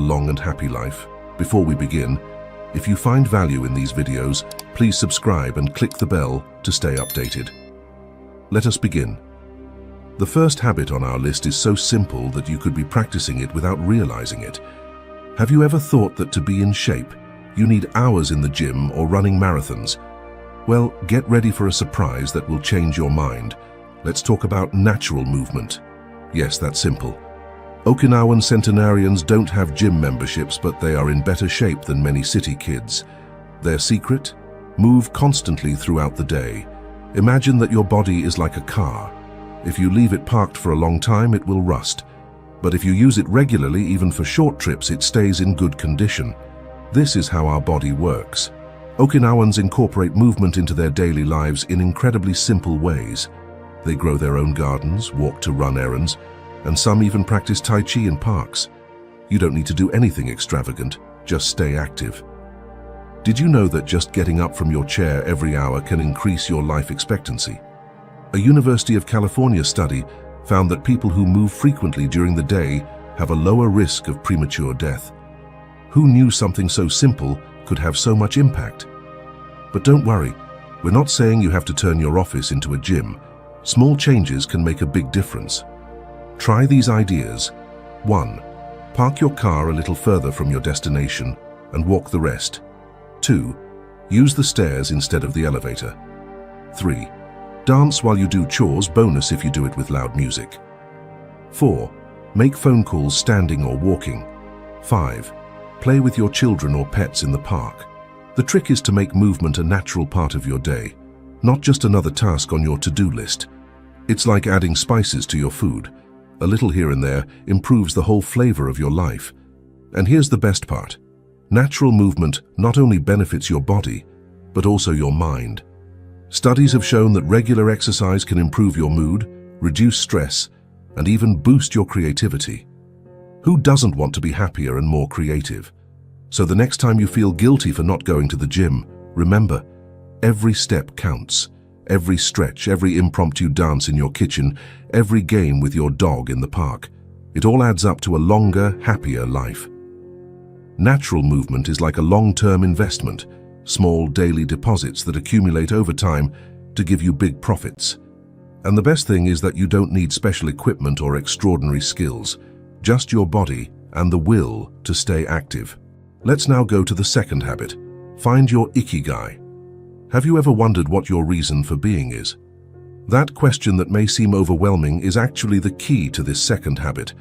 long and happy life. Before we begin, if you find value in these videos, please subscribe and click the bell to stay updated. Let us begin. The first habit on our list is so simple that you could be practicing it without realizing it. Have you ever thought that to be in shape, you need hours in the gym or running marathons? Well, get ready for a surprise that will change your mind. Let's talk about natural movement. Yes, that's simple. Okinawan centenarians don't have gym memberships, but they are in better shape than many city kids. Their secret? Move constantly throughout the day. Imagine that your body is like a car. If you leave it parked for a long time, it will rust. But if you use it regularly, even for short trips, it stays in good condition. This is how our body works. Okinawans incorporate movement into their daily lives in incredibly simple ways. They grow their own gardens, walk to run errands, and some even practice Tai Chi in parks. You don't need to do anything extravagant, just stay active. Did you know that just getting up from your chair every hour can increase your life expectancy? A University of California study found that people who move frequently during the day have a lower risk of premature death. Who knew something so simple could have so much impact? But don't worry, we're not saying you have to turn your office into a gym. Small changes can make a big difference. Try these ideas. 1. Park your car a little further from your destination and walk the rest. 2. Use the stairs instead of the elevator. 3. Dance while you do chores, bonus if you do it with loud music. 4. Make phone calls standing or walking. 5. Play with your children or pets in the park. The trick is to make movement a natural part of your day, not just another task on your to-do list. It's like adding spices to your food. A little here and there improves the whole flavor of your life. And here's the best part. Natural movement not only benefits your body, but also your mind. Studies have shown that regular exercise can improve your mood, reduce stress, and even boost your creativity. Who doesn't want to be happier and more creative? So the next time you feel guilty for not going to the gym, remember, every step counts. Every stretch, every impromptu dance in your kitchen, every game with your dog in the park. It all adds up to a longer, happier life. Natural movement is like a long-term investment, small daily deposits that accumulate over time to give you big profits. And the best thing is that you don't need special equipment or extraordinary skills, just your body and the will to stay active. Let's now go to the second habit. Find your ikigai. Have you ever wondered what your reason for being is? That question that may seem overwhelming is actually the key to this second habit.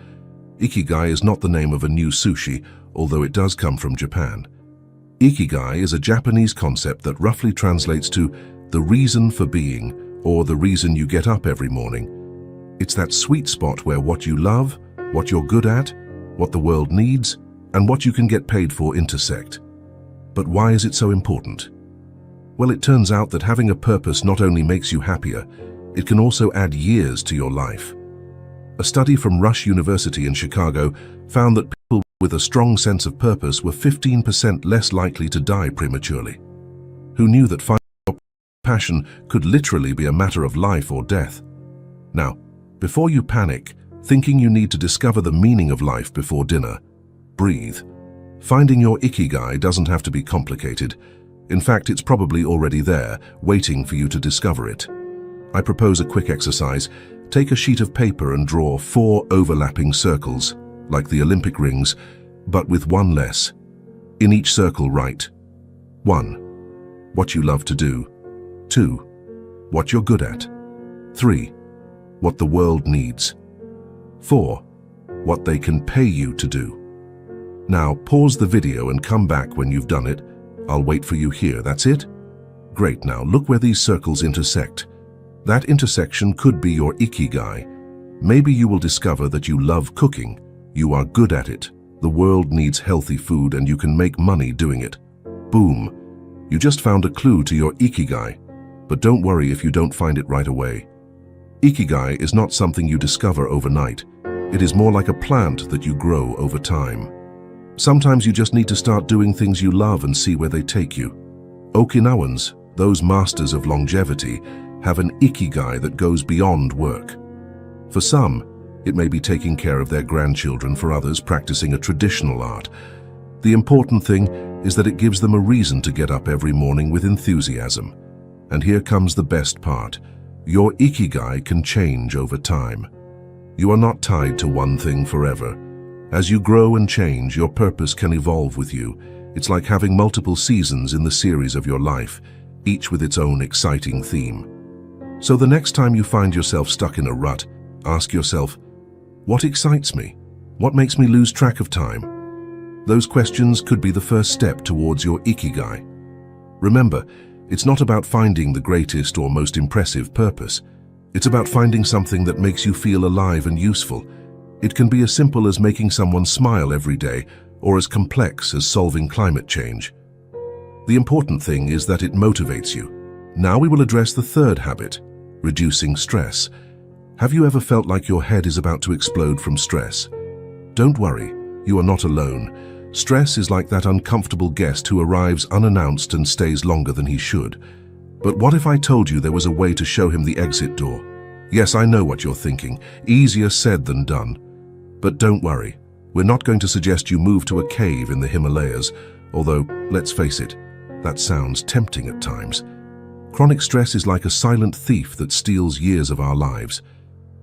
Ikigai is not the name of a new sushi, although it does come from Japan. Ikigai is a Japanese concept that roughly translates to the reason for being, or the reason you get up every morning. It's that sweet spot where what you love, what you're good at, what the world needs, and what you can get paid for intersect. But why is it so important? Well, it turns out that having a purpose not only makes you happier, it can also add years to your life. A study from Rush University in Chicago found that people with a strong sense of purpose were 15% less likely to die prematurely. Who knew that finding your passion could literally be a matter of life or death? Now, before you panic, thinking you need to discover the meaning of life before dinner, breathe. Finding your ikigai doesn't have to be complicated. In fact, it's probably already there, waiting for you to discover it. I propose a quick exercise. Take a sheet of paper and draw 4 overlapping circles, like the Olympic rings, but with one less. In each circle, write 1. What you love to do. 2. What you're good at. 3. What the world needs. 4. What they can pay you to do. Now, pause the video and come back when you've done it. I'll wait for you here, that's it? Great, now look where these circles intersect. That intersection could be your ikigai. Maybe you will discover that you love cooking, you are good at it, the world needs healthy food and you can make money doing it. Boom! You just found a clue to your ikigai. But don't worry if you don't find it right away. Ikigai is not something you discover overnight. It is more like a plant that you grow over time. Sometimes you just need to start doing things you love and see where they take you. Okinawans, those masters of longevity, have an ikigai that goes beyond work. For some, It may be taking care of their grandchildren, for others practicing a traditional art. The important thing is that it gives them a reason to get up every morning with enthusiasm. And here comes the best part. Your ikigai can change over time. You are not tied to one thing forever. As you grow and change, your purpose can evolve with you. It's like having multiple seasons in the series of your life, each with its own exciting theme. So the next time you find yourself stuck in a rut, ask yourself, what excites me? What makes me lose track of time? Those questions could be the first step towards your ikigai. Remember, it's not about finding the greatest or most impressive purpose. It's about finding something that makes you feel alive and useful. It can be as simple as making someone smile every day, or as complex as solving climate change. The important thing is that it motivates you. Now we will address the third habit, reducing stress. Have you ever felt like your head is about to explode from stress? Don't worry, you are not alone. Stress is like that uncomfortable guest who arrives unannounced and stays longer than he should. But what if I told you there was a way to show him the exit door? Yes, I know what you're thinking. Easier said than done. But don't worry, we're not going to suggest you move to a cave in the Himalayas, although, let's face it, that sounds tempting at times. Chronic stress is like a silent thief that steals years of our lives.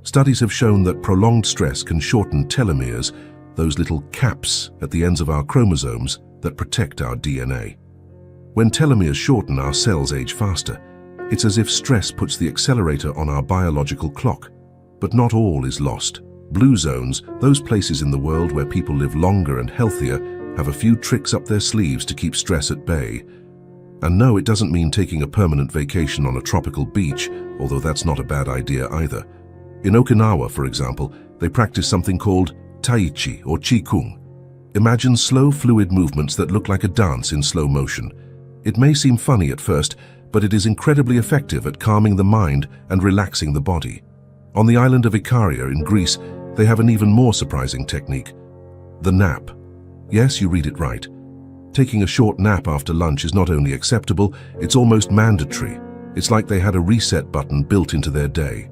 Studies have shown that prolonged stress can shorten telomeres, those little caps at the ends of our chromosomes that protect our DNA. When telomeres shorten, our cells age faster. It's as if stress puts the accelerator on our biological clock. But not all is lost. Blue zones, those places in the world where people live longer and healthier, have a few tricks up their sleeves to keep stress at bay. And no, it doesn't mean taking a permanent vacation on a tropical beach, although that's not a bad idea either. In Okinawa, for example, they practice something called tai chi or qigong. Imagine slow, fluid movements that look like a dance in slow motion. It may seem funny at first, but it is incredibly effective at calming the mind and relaxing the body. On the island of Ikaria in Greece, they have an even more surprising technique, the nap. Yes, you read it right. Taking a short nap after lunch is not only acceptable, it's almost mandatory. It's like they had a reset button built into their day.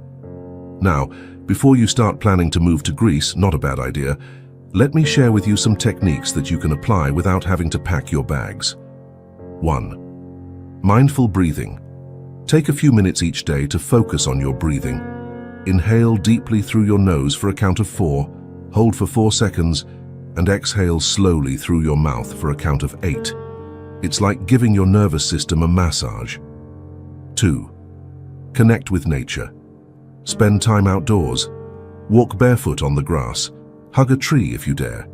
Now, before you start planning to move to Greece, not a bad idea, let me share with you some techniques that you can apply without having to pack your bags. 1. Mindful breathing. Take a few minutes each day to focus on your breathing. Inhale deeply through your nose for a count of 4, hold for 4 seconds, and exhale slowly through your mouth for a count of 8. It's like giving your nervous system a massage. 2. Connect with nature. Spend time outdoors. Walk barefoot on the grass. Hug a tree if you dare.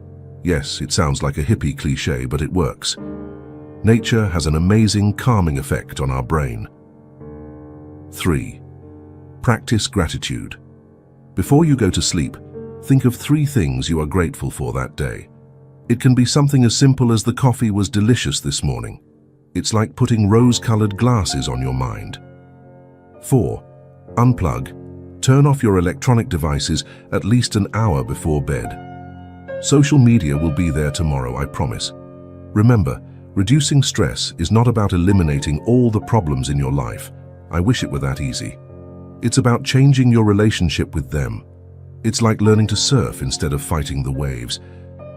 Yes, it sounds like a hippie cliché, but it works. Nature has an amazing calming effect on our brain. 3. Practice gratitude. Before you go to sleep, think of 3 things you are grateful for that day. It can be something as simple as the coffee was delicious this morning. It's like putting rose-colored glasses on your mind. 4. Unplug. Turn off your electronic devices at least an hour before bed. Social media will be there tomorrow, I promise. Remember, reducing stress is not about eliminating all the problems in your life. I wish it were that easy. It's about changing your relationship with them. It's like learning to surf instead of fighting the waves.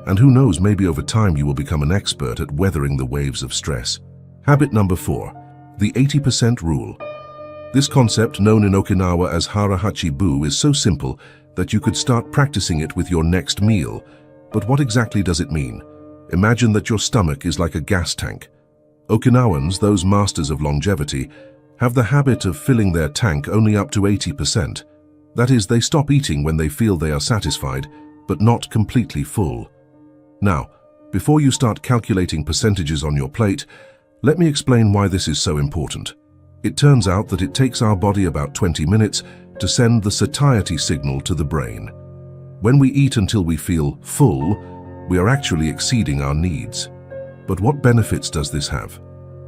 And who knows, maybe over time you will become an expert at weathering the waves of stress. Habit number 4, the 80% rule. This concept, known in Okinawa as hara-hachi-bu, is so simple that you could start practicing it with your next meal. But what exactly does it mean? Imagine that your stomach is like a gas tank. Okinawans, those masters of longevity, have the habit of filling their tank only up to 80%. That is, they stop eating when they feel they are satisfied, but not completely full. Now, before you start calculating percentages on your plate, let me explain why this is so important. It turns out that it takes our body about 20 minutes to send the satiety signal to the brain. When we eat until we feel full, we are actually exceeding our needs. But what benefits does this have?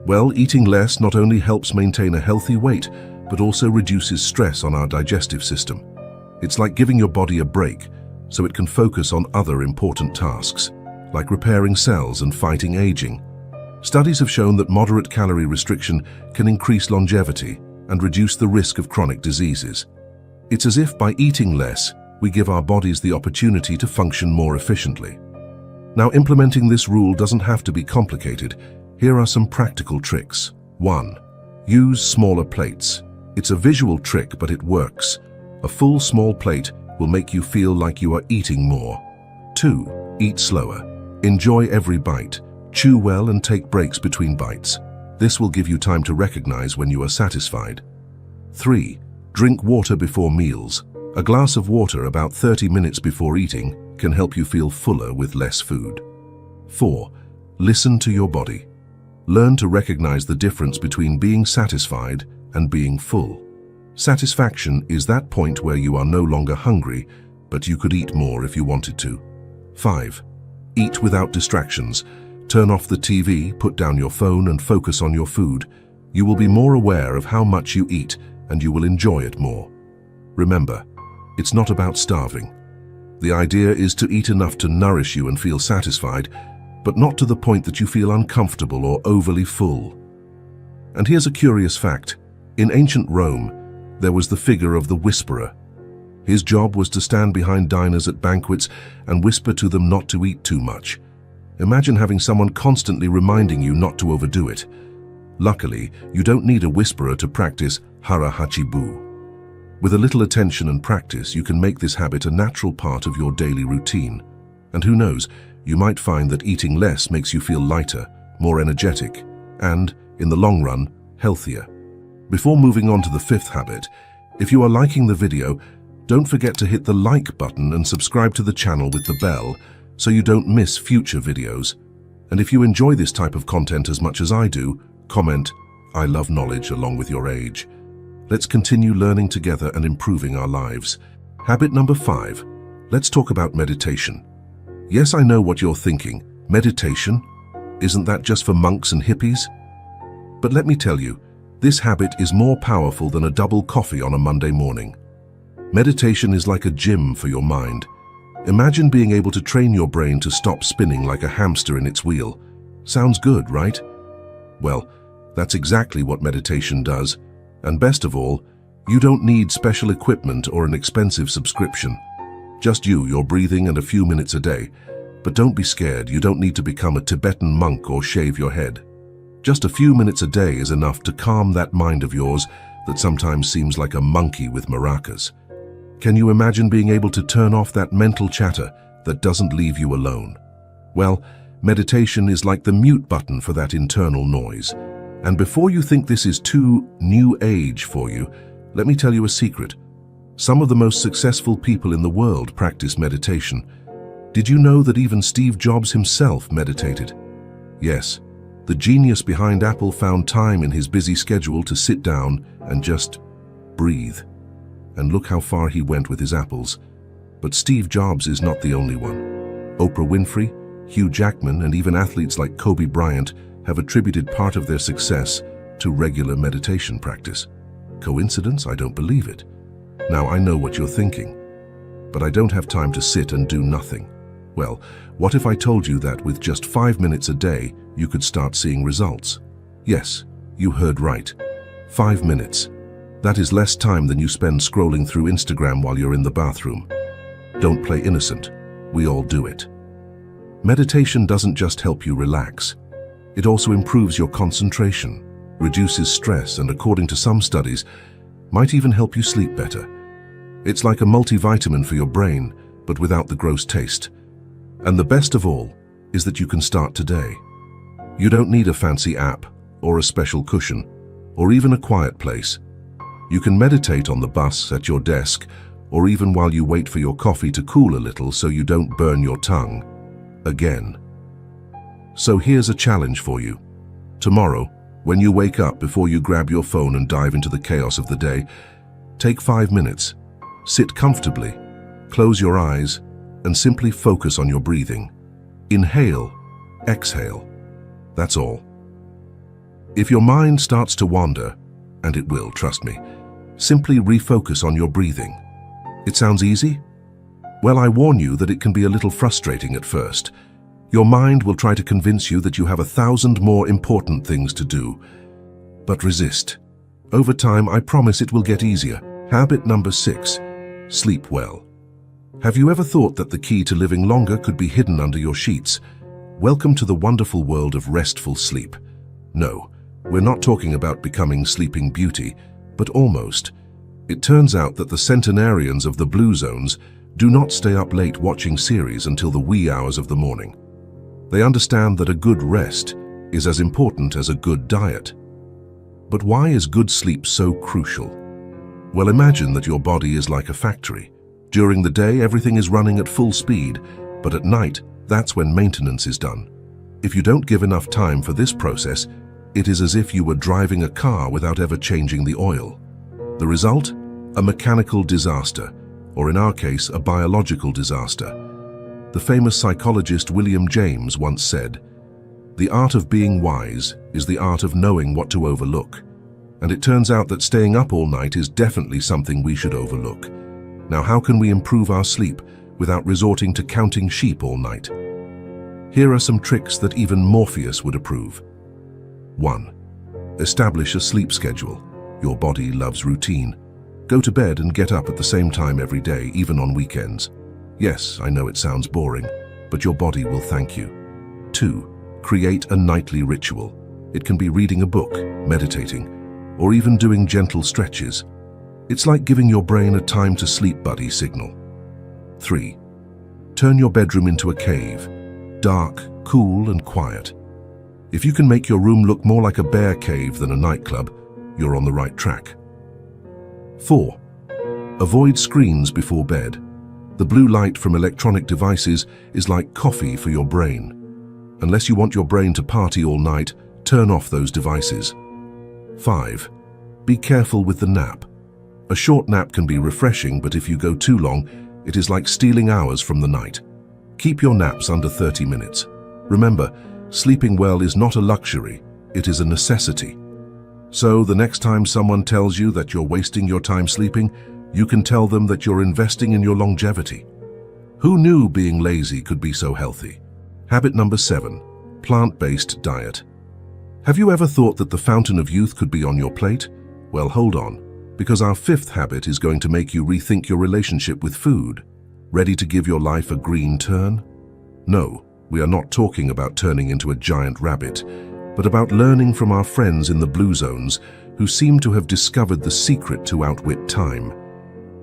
Well, eating less not only helps maintain a healthy weight, but also reduces stress on our digestive system. It's like giving your body a break, so it can focus on other important tasks, like repairing cells and fighting aging. Studies have shown that moderate calorie restriction can increase longevity and reduce the risk of chronic diseases. It's as if by eating less, we give our bodies the opportunity to function more efficiently. Now, implementing this rule doesn't have to be complicated. Here are some practical tricks. 1. Use smaller plates. It's a visual trick, but it works. A full small plate will make you feel like you are eating more. 2. Eat slower. Enjoy every bite. Chew well and take breaks between bites. This will give you time to recognize when you are satisfied. 3. Drink water before meals. A glass of water about 30 minutes before eating can help you feel fuller with less food. 4. Listen to your body. Learn to recognize the difference between being satisfied and being full. Satisfaction is that point where you are no longer hungry, but you could eat more if you wanted to. 5. Eat without distractions. Turn off the TV, put down your phone, and focus on your food. You will be more aware of how much you eat, and you will enjoy it more. Remember, it's not about starving. The idea is to eat enough to nourish you and feel satisfied, but not to the point that you feel uncomfortable or overly full. And here's a curious fact. In ancient Rome, there was the figure of the whisperer. His job was to stand behind diners at banquets and whisper to them not to eat too much. Imagine having someone constantly reminding you not to overdo it. Luckily, you don't need a whisperer to practice hara hachibu. With a little attention and practice, you can make this habit a natural part of your daily routine. And who knows, you might find that eating less makes you feel lighter, more energetic, and, in the long run, healthier. Before moving on to the 5th habit, if you are liking the video, don't forget to hit the like button and subscribe to the channel with the bell so you don't miss future videos. And if you enjoy this type of content as much as I do, comment, "I love knowledge," along with your age. Let's continue learning together and improving our lives. Habit number 5. Let's talk about meditation. Yes, I know what you're thinking. Meditation? Isn't that just for monks and hippies? But let me tell you, this habit is more powerful than a double coffee on a Monday morning. Meditation is like a gym for your mind. Imagine being able to train your brain to stop spinning like a hamster in its wheel. Sounds good, right? Well, that's exactly what meditation does. And best of all, you don't need special equipment or an expensive subscription. Just you, your breathing, and a few minutes a day. But don't be scared, you don't need to become a Tibetan monk or shave your head. Just a few minutes a day is enough to calm that mind of yours that sometimes seems like a monkey with maracas. Can you imagine being able to turn off that mental chatter that doesn't leave you alone? Well, meditation is like the mute button for that internal noise. And before you think this is too new age for you, let me tell you a secret. Some of the most successful people in the world practice meditation. Did you know that even Steve Jobs himself meditated? Yes, the genius behind Apple found time in his busy schedule to sit down and just breathe. And look how far he went with his apples. But Steve Jobs is not the only one. Oprah Winfrey, Hugh Jackman, and even athletes like Kobe Bryant have attributed part of their success to regular meditation practice. Coincidence? I don't believe it. Now, I know what you're thinking, but I don't have time to sit and do nothing. Well, what if I told you that with just 5 minutes a day, you could start seeing results? Yes, you heard right. 5 minutes. That is less time than you spend scrolling through Instagram while you're in the bathroom. Don't play innocent. We all do it. Meditation doesn't just help you relax. It also improves your concentration, reduces stress, and according to some studies, might even help you sleep better. It's like a multivitamin for your brain, but without the gross taste. And the best of all is that you can start today. You don't need a fancy app, or a special cushion, or even a quiet place. You can meditate on the bus, at your desk, or even while you wait for your coffee to cool a little so you don't burn your tongue again. So here's a challenge for you. Tomorrow, when you wake up, before you grab your phone and dive into the chaos of the day, take 5 minutes, sit comfortably, close your eyes, and simply focus on your breathing. Inhale, exhale. That's all. If your mind starts to wander, and it will, trust me, simply refocus on your breathing. It sounds easy? Well, I warn you that it can be a little frustrating at first. Your mind will try to convince you that you have 1,000 more important things to do. But resist. Over time, I promise it will get easier. Habit number 6, sleep well. Have you ever thought that the key to living longer could be hidden under your sheets? Welcome to the wonderful world of restful sleep. No, we're not talking about becoming Sleeping Beauty, but almost. It turns out that the centenarians of the blue zones do not stay up late watching series until the wee hours of the morning. They understand that a good rest is as important as a good diet. But why is good sleep so crucial? Well, imagine that your body is like a factory. During the day, everything is running at full speed, but at night, that's when maintenance is done. If you don't give enough time for this process, it is as if you were driving a car without ever changing the oil. The result? A mechanical disaster, or in our case, a biological disaster. The famous psychologist William James once said, "The art of being wise is the art of knowing what to overlook." And it turns out that staying up all night is definitely something we should overlook. Now, how can we improve our sleep without resorting to counting sheep all night? Here are some tricks that even Morpheus would approve. 1. Establish a sleep schedule. Your body loves routine. Go to bed and get up at the same time every day, even on weekends. Yes, I know it sounds boring, but your body will thank you. 2. Create a nightly ritual. It can be reading a book, meditating, or even doing gentle stretches. It's like giving your brain a time to sleep buddy signal. 3. Turn your bedroom into a cave. Dark, cool, and quiet. If you can make your room look more like a bear cave than a nightclub, you're on the right track. 4. Avoid screens before bed. The blue light from electronic devices is like coffee for your brain. Unless you want your brain to party all night, turn off those devices. 5. Be careful with the nap. A short nap can be refreshing, but if you go too long, it is like stealing hours from the night. Keep your naps under 30 minutes. Remember, sleeping well is not a luxury, it is a necessity. So the next time someone tells you that you're wasting your time sleeping, you can tell them that you're investing in your longevity. Who knew being lazy could be so healthy? Habit number 7, plant-based diet. Have you ever thought that the fountain of youth could be on your plate? Well, hold on, because our 5th habit is going to make you rethink your relationship with food. Ready to give your life a green turn? No, we are not talking about turning into a giant rabbit, but about learning from our friends in the blue zones who seem to have discovered the secret to outwit time.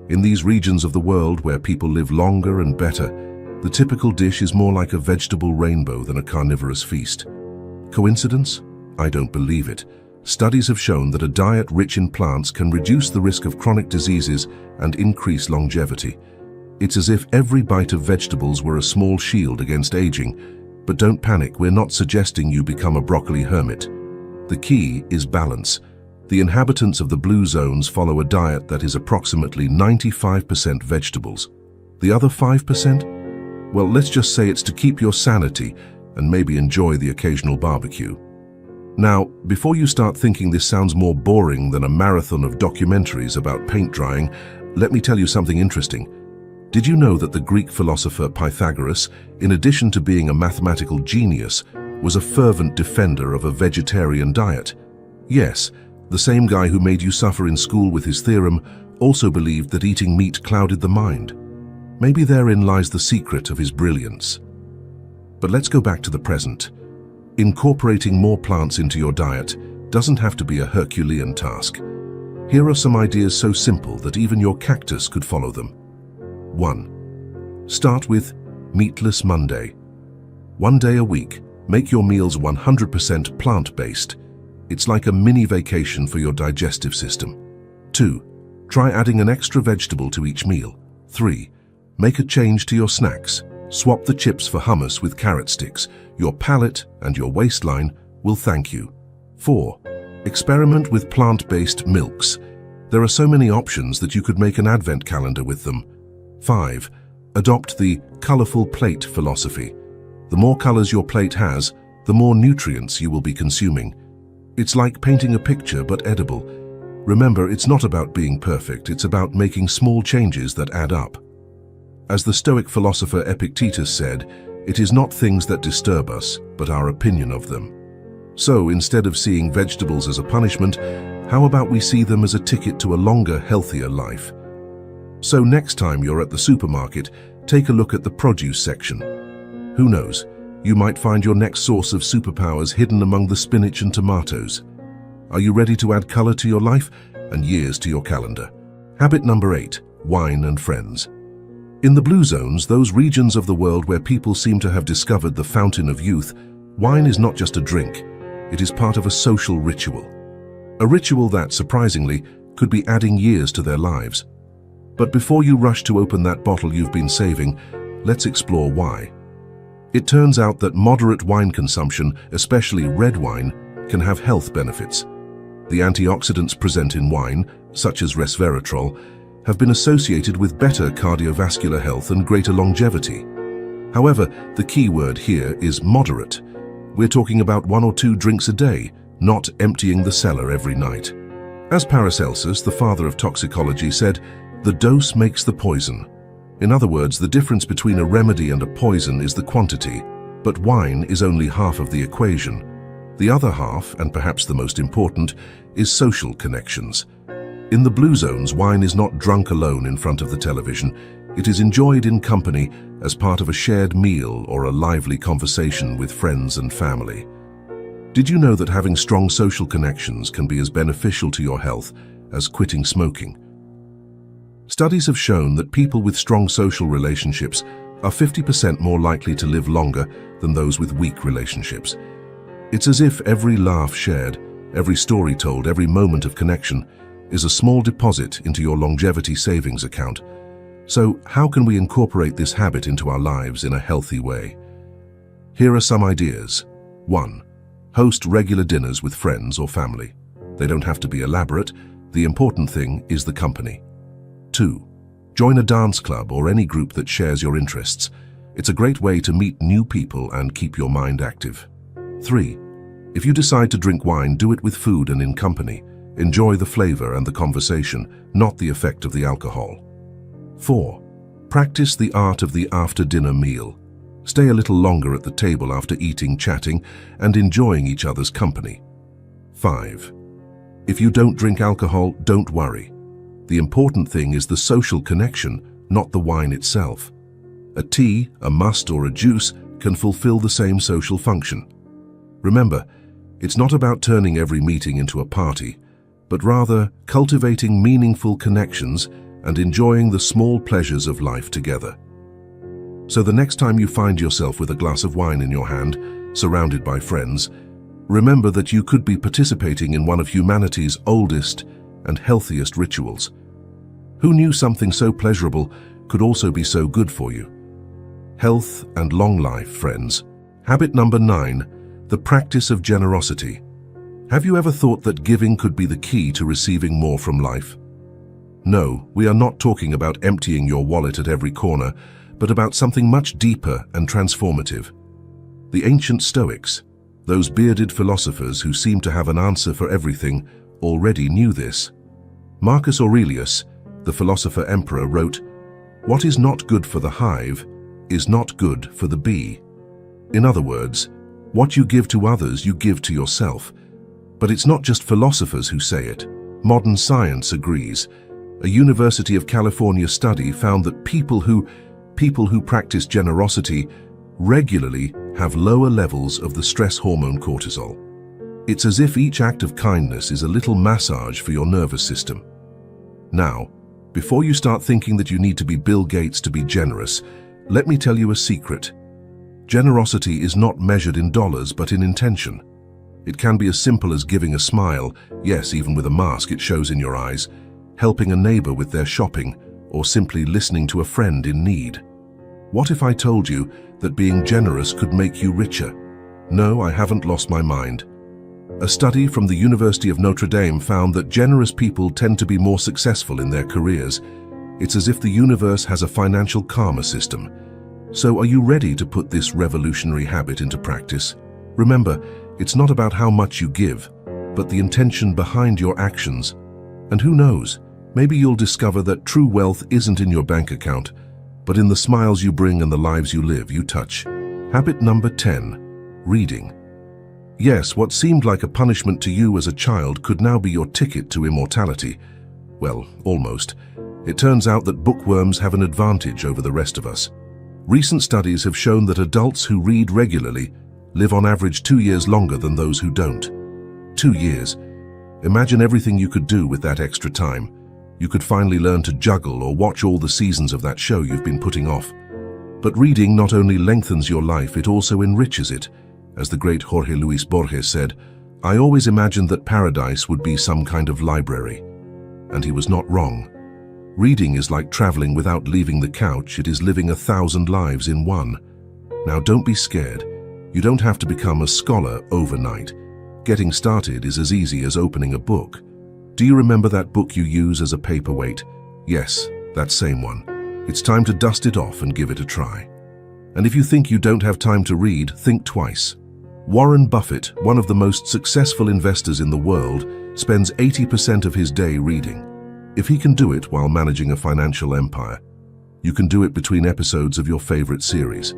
In these regions of the world where people live longer and better, the typical dish is more like a vegetable rainbow than a carnivorous feast. Coincidence? I don't believe it. Studies have shown that a diet rich in plants can reduce the risk of chronic diseases and increase longevity. It's as if every bite of vegetables were a small shield against aging. But don't panic, we're not suggesting you become a broccoli hermit. The key is balance. The inhabitants of the blue zones follow a diet that is approximately 95% vegetables. The other 5%? Well, let's just say it's to keep your sanity and maybe enjoy the occasional barbecue. Now, before you start thinking this sounds more boring than a marathon of documentaries about paint drying, let me tell you something interesting. Did you know that the Greek philosopher Pythagoras, in addition to being a mathematical genius, was a fervent defender of a vegetarian diet? Yes, the same guy who made you suffer in school with his theorem also believed that eating meat clouded the mind. Maybe therein lies the secret of his brilliance. But let's go back to the present. Incorporating more plants into your diet doesn't have to be a Herculean task. Here are some ideas so simple that even your cactus could follow them. 1. Start with Meatless Monday. One day a week, make your meals 100% plant-based. It's like a mini vacation for your digestive system. 2. Try adding an extra vegetable to each meal. 3. Make a change to your snacks. Swap the chips for hummus with carrot sticks. Your palate and your waistline will thank you. 4. Experiment with plant-based milks. There are so many options that you could make an advent calendar with them. 5. Adopt the colorful plate philosophy. The more colors your plate has, the more nutrients you will be consuming. It's like painting a picture but edible. Remember, it's not about being perfect, it's about making small changes that add up. As the Stoic philosopher Epictetus said, it is not things that disturb us, but our opinion of them. So, instead of seeing vegetables as a punishment, how about we see them as a ticket to a longer, healthier life? So next time you're at the supermarket, take a look at the produce section. Who knows, you might find your next source of superpowers hidden among the spinach and tomatoes. Are you ready to add color to your life and years to your calendar? Habit number 8, wine and friends. In the blue zones, those regions of the world where people seem to have discovered the fountain of youth, wine is not just a drink, it is part of a social ritual. A ritual that, surprisingly, could be adding years to their lives. But before you rush to open that bottle you've been saving, let's explore why. It turns out that moderate wine consumption, especially red wine, can have health benefits. The antioxidants present in wine, such as resveratrol, have been associated with better cardiovascular health and greater longevity. However, the key word here is moderate. We're talking about 1 or 2 drinks a day, not emptying the cellar every night. As Paracelsus, the father of toxicology, said, "The dose makes the poison." In other words, the difference between a remedy and a poison is the quantity, but wine is only half of the equation. The other half, and perhaps the most important, is social connections. In the blue zones, wine is not drunk alone in front of the television. It is enjoyed in company as part of a shared meal or a lively conversation with friends and family. Did you know that having strong social connections can be as beneficial to your health as quitting smoking? Studies have shown that people with strong social relationships are 50% more likely to live longer than those with weak relationships. It's as if every laugh shared, every story told, every moment of connection is a small deposit into your longevity savings account. So, how can we incorporate this habit into our lives in a healthy way? Here are some ideas. 1. Host regular dinners with friends or family. They don't have to be elaborate. The important thing is the company. 2. Join a dance club or any group that shares your interests. It's a great way to meet new people and keep your mind active. 3. If you decide to drink wine, do it with food and in company. Enjoy the flavor and the conversation, not the effect of the alcohol. 4. Practice the art of the after-dinner meal. Stay a little longer at the table after eating, chatting, and enjoying each other's company. 5. If you don't drink alcohol, don't worry. The important thing is the social connection, not the wine itself. A tea, a must, or a juice can fulfill the same social function. Remember, it's not about turning every meeting into a party, but rather cultivating meaningful connections and enjoying the small pleasures of life together. So the next time you find yourself with a glass of wine in your hand, surrounded by friends, remember that you could be participating in one of humanity's oldest and healthiest rituals. Who knew something so pleasurable could also be so good for you? Health and long life, friends. Habit number 9, the practice of generosity. Have you ever thought that giving could be the key to receiving more from life? No, we are not talking about emptying your wallet at every corner, but about something much deeper and transformative. The ancient Stoics, those bearded philosophers who seemed to have an answer for everything, already knew this. Marcus Aurelius, the philosopher emperor, wrote, "What is not good for the hive is not good for the bee." In other words, what you give to others, you give to yourself. But it's not just philosophers who say it. Modern science agrees. A University of California study found that people who practice generosity regularly have lower levels of the stress hormone cortisol. It's as if each act of kindness is a little massage for your nervous system. Now, before you start thinking that you need to be Bill Gates to be generous, let me tell you a secret. Generosity is not measured in dollars, but in intention. It can be as simple as giving a smile, yes, even with a mask it shows in your eyes, helping a neighbor with their shopping, or simply listening to a friend in need. What if I told you that being generous could make you richer? No, I haven't lost my mind. A study from the University of Notre Dame found that generous people tend to be more successful in their careers. It's as if the universe has a financial karma system. So are you ready to put this revolutionary habit into practice? Remember, it's not about how much you give, but the intention behind your actions. And who knows, maybe you'll discover that true wealth isn't in your bank account, but in the smiles you bring and the lives you live, you touch. Habit number 10, reading. Yes, what seemed like a punishment to you as a child could now be your ticket to immortality. Well, almost. It turns out that bookworms have an advantage over the rest of us. Recent studies have shown that adults who read regularly live on average 2 years longer than those who don't. 2 years. Imagine everything you could do with that extra time. You could finally learn to juggle or watch all the seasons of that show you've been putting off. But reading not only lengthens your life, it also enriches it. As the great Jorge Luis Borges said, "I always imagined that paradise would be some kind of library." And he was not wrong. Reading is like traveling without leaving the couch. It is living 1,000 lives in one. Now don't be scared. You don't have to become a scholar overnight. Getting started is as easy as opening a book. Do you remember that book you use as a paperweight? Yes, that same one. It's time to dust it off and give it a try. And if you think you don't have time to read, think twice. Warren Buffett, one of the most successful investors in the world, spends 80% of his day reading. If he can do it while managing a financial empire, you can do it between episodes of your favorite series.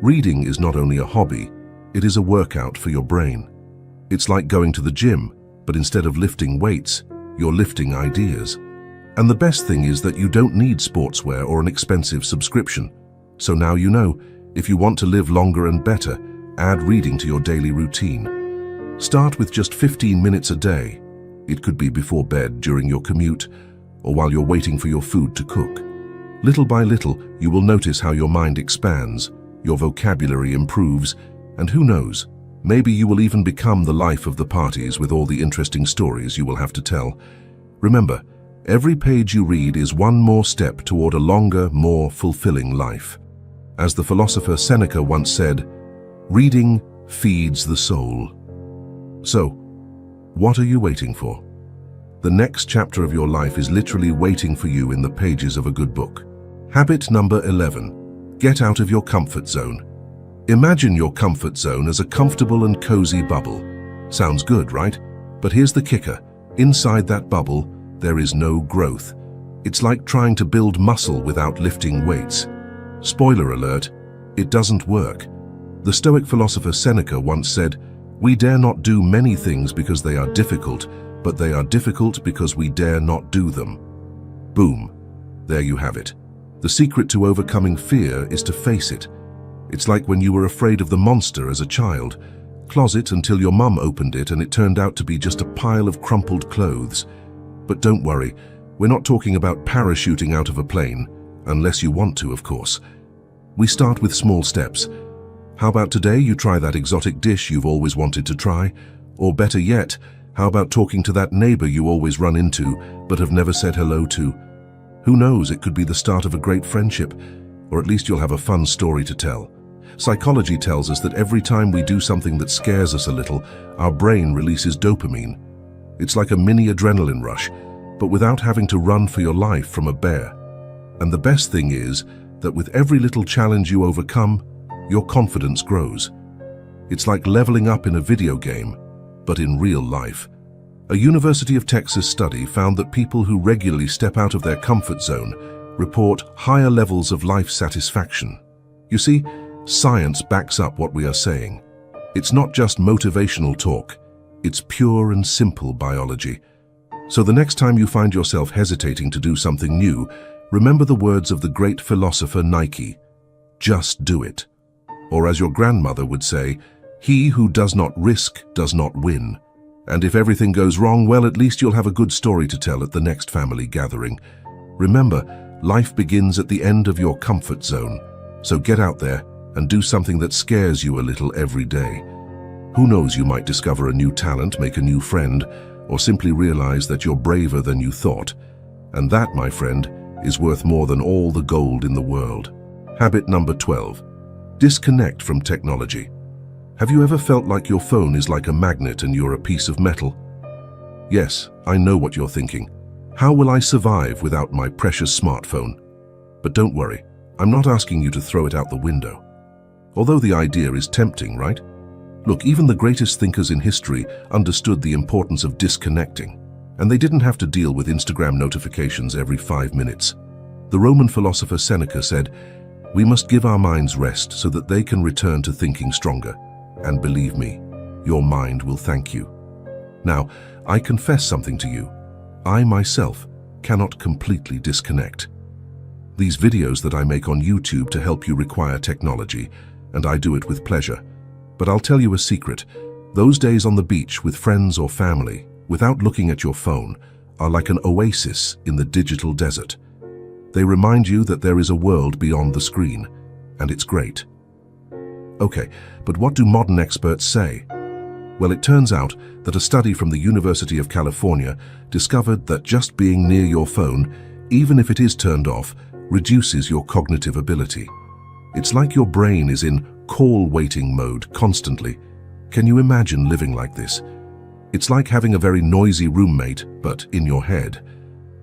Reading is not only a hobby, it is a workout for your brain. It's like going to the gym, but instead of lifting weights, you're lifting ideas. And the best thing is that you don't need sportswear or an expensive subscription. So now you know, if you want to live longer and better, add reading to your daily routine. Start with just 15 minutes a day. It could be before bed, during your commute, or while you're waiting for your food to cook. Little by little, you will notice how your mind expands, your vocabulary improves, and who knows, maybe you will even become the life of the parties with all the interesting stories you will have to tell. Remember, every page you read is one more step toward a longer, more fulfilling life. As the philosopher Seneca once said, "Reading feeds the soul." So, what are you waiting for? The next chapter of your life is literally waiting for you in the pages of a good book. Habit number 11. Get out of your comfort zone. Imagine your comfort zone as a comfortable and cozy bubble. Sounds good, right? But here's the kicker. Inside that bubble, there is no growth. It's like trying to build muscle without lifting weights. Spoiler alert, it doesn't work. The Stoic philosopher Seneca once said, "We dare not do many things because they are difficult, but they are difficult because we dare not do them." Boom. There you have it. The secret to overcoming fear is to face it. It's like when you were afraid of the monster as a child. Closet until your mum opened it and it turned out to be just a pile of crumpled clothes. But don't worry, we're not talking about parachuting out of a plane, unless you want to, of course. We start with small steps. How about today you try that exotic dish you've always wanted to try? Or better yet, how about talking to that neighbor you always run into but have never said hello to? Who knows, it could be the start of a great friendship, or at least you'll have a fun story to tell. Psychology tells us that every time we do something that scares us a little, our brain releases dopamine. It's like a mini adrenaline rush, but without having to run for your life from a bear. And the best thing is that with every little challenge you overcome, your confidence grows. It's like leveling up in a video game, but in real life. A University of Texas study found that people who regularly step out of their comfort zone report higher levels of life satisfaction. You see, science backs up what we are saying. It's not just motivational talk, it's pure and simple biology. So the next time you find yourself hesitating to do something new, remember the words of the great philosopher Nike, "Just do it." Or as your grandmother would say, "He who does not risk does not win." And if everything goes wrong, well, at least you'll have a good story to tell at the next family gathering. Remember, life begins at the end of your comfort zone. So get out there and do something that scares you a little every day. Who knows, you might discover a new talent, make a new friend, or simply realize that you're braver than you thought. And that, my friend, is worth more than all the gold in the world. Habit number 12. Disconnect from technology. Have you ever felt like your phone is like a magnet and you're a piece of metal? Yes, I know what you're thinking. How will I survive without my precious smartphone? But don't worry, I'm not asking you to throw it out the window. Although the idea is tempting, right? Look, even the greatest thinkers in history understood the importance of disconnecting, and they didn't have to deal with Instagram notifications every 5 minutes. The Roman philosopher Seneca said, "We must give our minds rest so that they can return to thinking stronger. And believe me, your mind will thank you." Now, I confess something to you. I myself cannot completely disconnect. These videos that I make on YouTube to help you require technology, and I do it with pleasure. But I'll tell you a secret. Those days on the beach with friends or family, without looking at your phone, are like an oasis in the digital desert. They remind you that there is a world beyond the screen, and it's great. Okay, but what do modern experts say? Well, it turns out that a study from the University of California discovered that just being near your phone, even if it is turned off, reduces your cognitive ability. It's like your brain is in call-waiting mode constantly. Can you imagine living like this? It's like having a very noisy roommate, but in your head.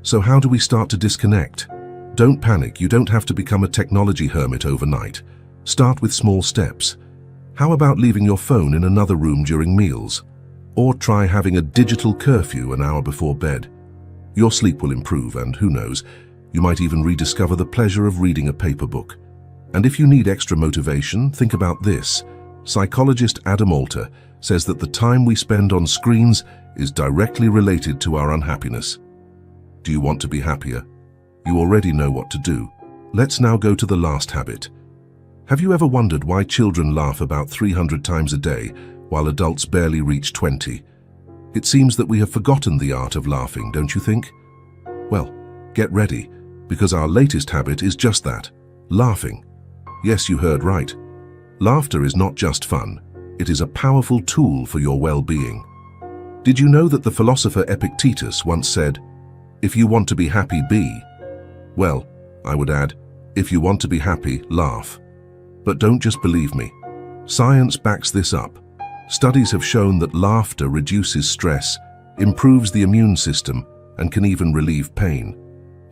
So how do we start to disconnect? Don't panic, you don't have to become a technology hermit overnight. Start with small steps. How about leaving your phone in another room during meals? Or try having a digital curfew an hour before bed. Your sleep will improve, and who knows, you might even rediscover the pleasure of reading a paper book. And if you need extra motivation, think about this. Psychologist Adam Alter says that the time we spend on screens is directly related to our unhappiness. Do you want to be happier? You already know what to do. Let's now go to the last habit. Have you ever wondered why children laugh about 300 times a day while adults barely reach 20? It seems that we have forgotten the art of laughing, don't you think? Well, get ready, because our latest habit is just that, laughing. Yes, you heard right. Laughter is not just fun, it is a powerful tool for your well-being. Did you know that the philosopher Epictetus once said, "If you want to be happy, be..." Well, I would add, if you want to be happy, laugh. But don't just believe me. Science backs this up. Studies have shown that laughter reduces stress, improves the immune system, and can even relieve pain.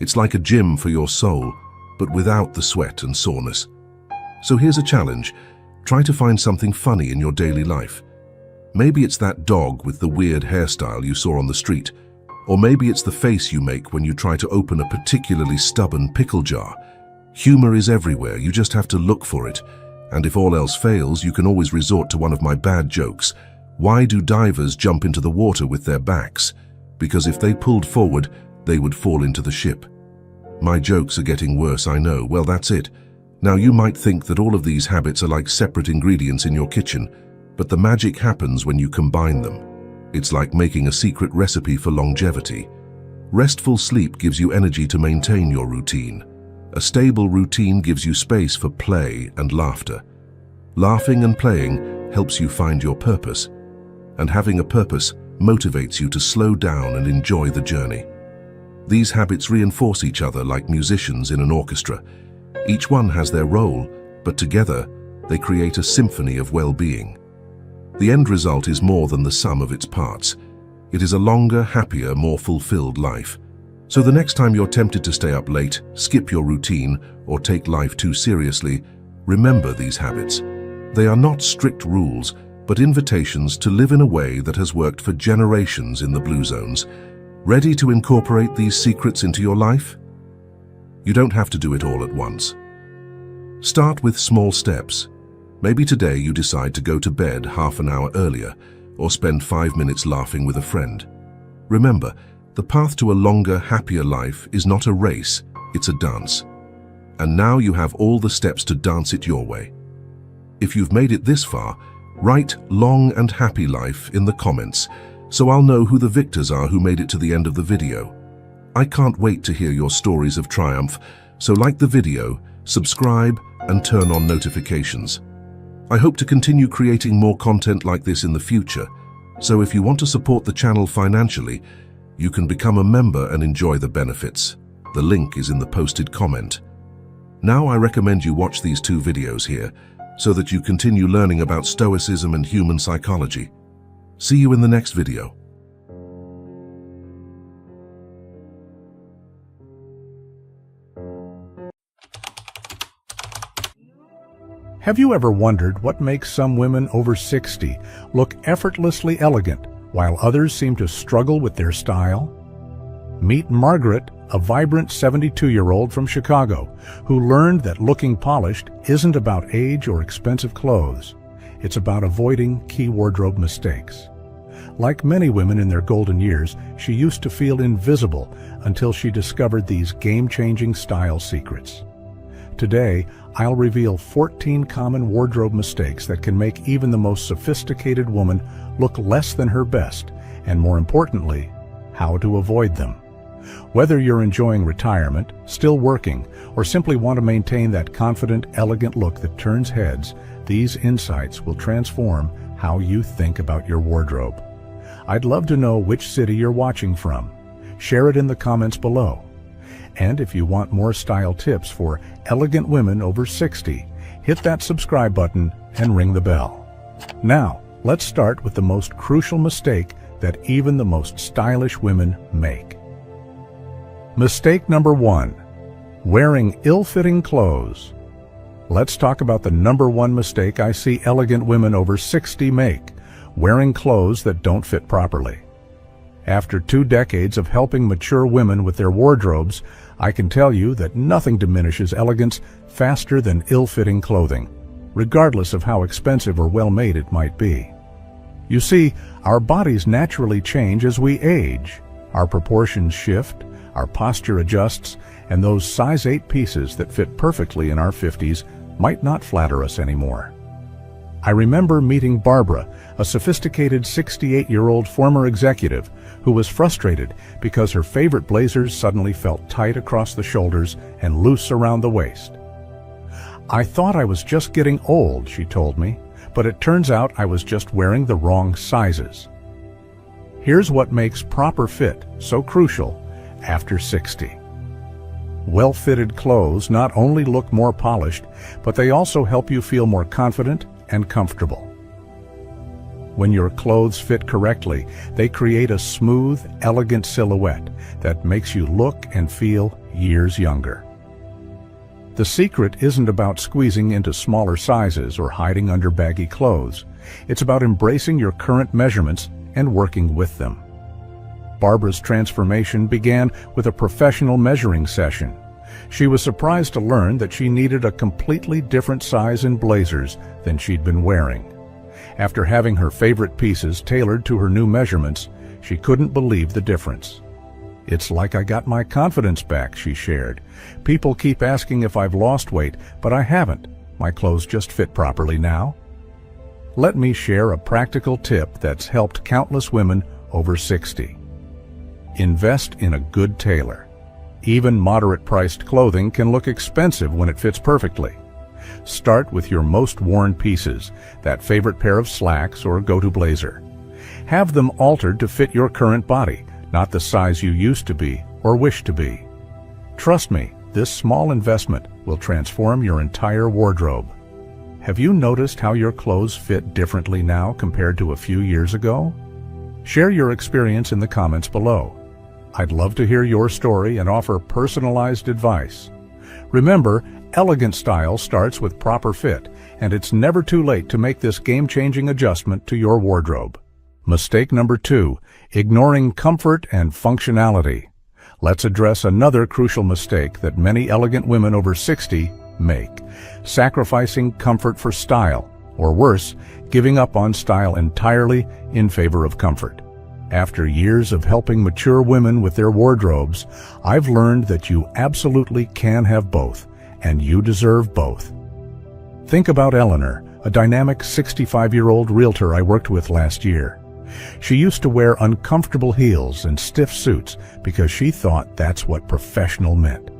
It's like a gym for your soul, but without the sweat and soreness. So here's a challenge. Try to find something funny in your daily life. Maybe it's that dog with the weird hairstyle you saw on the street, or maybe it's the face you make when you try to open a particularly stubborn pickle jar. Humor is everywhere, you just have to look for it. And if all else fails, you can always resort to one of my bad jokes. Why do divers jump into the water with their backs? Because if they pulled forward, they would fall into the ship. My jokes are getting worse, I know. Well, that's it. Now you might think that all of these habits are like separate ingredients in your kitchen, but the magic happens when you combine them. It's like making a secret recipe for longevity. Restful sleep gives you energy to maintain your routine. A stable routine gives you space for play and laughter. Laughing and playing helps you find your purpose, and having a purpose motivates you to slow down and enjoy the journey. These habits reinforce each other like musicians in an orchestra. Each one has their role, but together they create a symphony of well-being. The end result is more than the sum of its parts. It is a longer, happier, more fulfilled life. So the next time you're tempted to stay up late, skip your routine, or take life too seriously, remember these habits. They are not strict rules, but invitations to live in a way that has worked for generations in the Blue Zones. Ready to incorporate these secrets into your life? You don't have to do it all at once. Start with small steps. Maybe today you decide to go to bed half an hour earlier, or spend 5 minutes laughing with a friend. Remember, the path to a longer, happier life is not a race, it's a dance. And now you have all the steps to dance it your way. If you've made it this far, write "long and happy life" in the comments, so I'll know who the victors are who made it to the end of the video. I can't wait to hear your stories of triumph, so like the video, subscribe, and turn on notifications. I hope to continue creating more content like this in the future, so if you want to support the channel financially, you can become a member and enjoy the benefits. The link is in the posted comment. Now I recommend you watch these 2 videos here, so that you continue learning about Stoicism and human psychology. See you in the next video. Have you ever wondered what makes some women over 60 look effortlessly elegant, while others seem to struggle with their style? Meet Margaret, a vibrant 72-year-old from Chicago, who learned that looking polished isn't about age or expensive clothes. It's about avoiding key wardrobe mistakes. Like many women in their golden years, she used to feel invisible until she discovered these game-changing style secrets. Today, I'll reveal 14 common wardrobe mistakes that can make even the most sophisticated woman look less than her best, and more importantly, how to avoid them. Whether you're enjoying retirement, still working, or simply want to maintain that confident, elegant look that turns heads, these insights will transform how you think about your wardrobe. I'd love to know which city you're watching from. Share it in the comments below. And if you want more style tips for elegant women over 60, hit that subscribe button and ring the bell. Now, let's start with the most crucial mistake that even the most stylish women make. Mistake number 1. Wearing ill-fitting clothes. Let's talk about the number one mistake I see elegant women over 60 make: wearing clothes that don't fit properly. After 2 decades of helping mature women with their wardrobes, I can tell you that nothing diminishes elegance faster than ill-fitting clothing, regardless of how expensive or well-made it might be. You see, our bodies naturally change as we age. Our proportions shift, our posture adjusts, and those size 8 pieces that fit perfectly in our 50s might not flatter us anymore. I remember meeting Barbara, a sophisticated 68-year-old former executive who was frustrated because her favorite blazers suddenly felt tight across the shoulders and loose around the waist. "I thought I was just getting old," she told me, "but it turns out I was just wearing the wrong sizes." Here's what makes proper fit so crucial after 60. Well-fitted clothes not only look more polished, but they also help you feel more confident and comfortable. When your clothes fit correctly, they create a smooth, elegant silhouette that makes you look and feel years younger. The secret isn't about squeezing into smaller sizes or hiding under baggy clothes. It's about embracing your current measurements and working with them. Barbara's transformation began with a professional measuring session. She was surprised to learn that she needed a completely different size in blazers than she'd been wearing. After having her favorite pieces tailored to her new measurements, she couldn't believe the difference. "It's like I got my confidence back," she shared. "People keep asking if I've lost weight, but I haven't. My clothes just fit properly now." Let me share a practical tip that's helped countless women over 60. Invest in a good tailor. Even moderate-priced clothing can look expensive when it fits perfectly. Start with your most worn pieces, that favorite pair of slacks or go-to blazer. Have them altered to fit your current body, not the size you used to be or wish to be. Trust me, this small investment will transform your entire wardrobe. Have you noticed how your clothes fit differently now compared to a few years ago? Share your experience in the comments below. I'd love to hear your story and offer personalized advice. Remember, elegant style starts with proper fit, and it's never too late to make this game-changing adjustment to your wardrobe. Mistake number 2, ignoring comfort and functionality. Let's address another crucial mistake that many elegant women over 60 make: sacrificing comfort for style, or worse, giving up on style entirely in favor of comfort. After years of helping mature women with their wardrobes, I've learned that you absolutely can have both, and you deserve both. Think about Eleanor, a dynamic 65-year-old realtor I worked with last year. She used to wear uncomfortable heels and stiff suits because she thought that's what professional meant.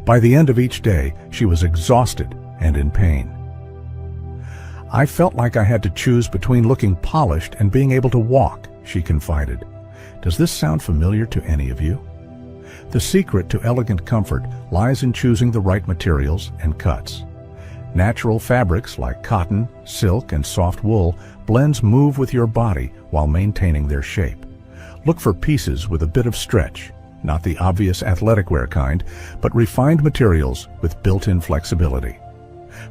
By the end of each day, she was exhausted and in pain. "I felt like I had to choose between looking polished and being able to walk," she confided. Does this sound familiar to any of you? The secret to elegant comfort lies in choosing the right materials and cuts. Natural fabrics like cotton, silk, and soft wool blends move with your body while maintaining their shape. Look for pieces with a bit of stretch, not the obvious athletic wear kind, but refined materials with built-in flexibility.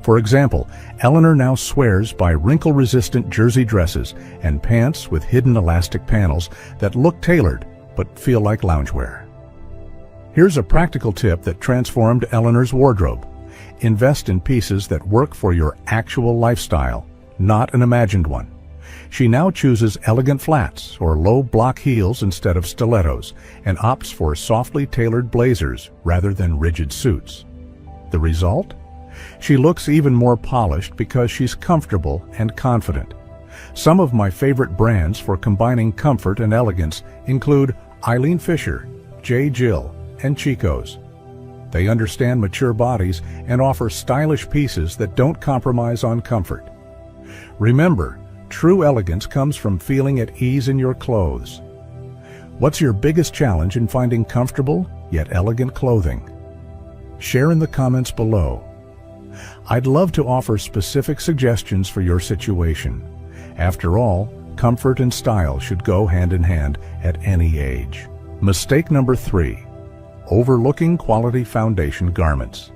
For example, Eleanor now swears by wrinkle-resistant jersey dresses and pants with hidden elastic panels that look tailored but feel like loungewear. Here's a practical tip that transformed Eleanor's wardrobe. Invest in pieces that work for your actual lifestyle, not an imagined one. She now chooses elegant flats or low block heels instead of stilettos and opts for softly tailored blazers rather than rigid suits. The result? She looks even more polished because she's comfortable and confident. Some of my favorite brands for combining comfort and elegance include Eileen Fisher, J. Jill, and Chico's. They understand mature bodies and offer stylish pieces that don't compromise on comfort. Remember, true elegance comes from feeling at ease in your clothes. What's your biggest challenge in finding comfortable yet elegant clothing? Share in the comments below. I'd love to offer specific suggestions for your situation. After all, comfort and style should go hand in hand at any age. Mistake number 3. Overlooking quality foundation garments.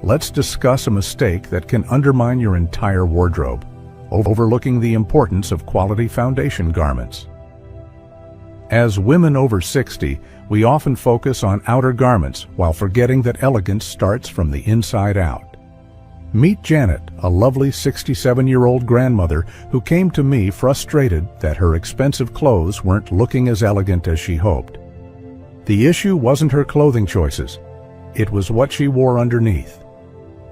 Let's discuss a mistake that can undermine your entire wardrobe: overlooking the importance of quality foundation garments. As women over 60, we often focus on outer garments while forgetting that elegance starts from the inside out. Meet Janet, a lovely 67-year-old grandmother who came to me frustrated that her expensive clothes weren't looking as elegant as she hoped. The issue wasn't her clothing choices. It was what she wore underneath.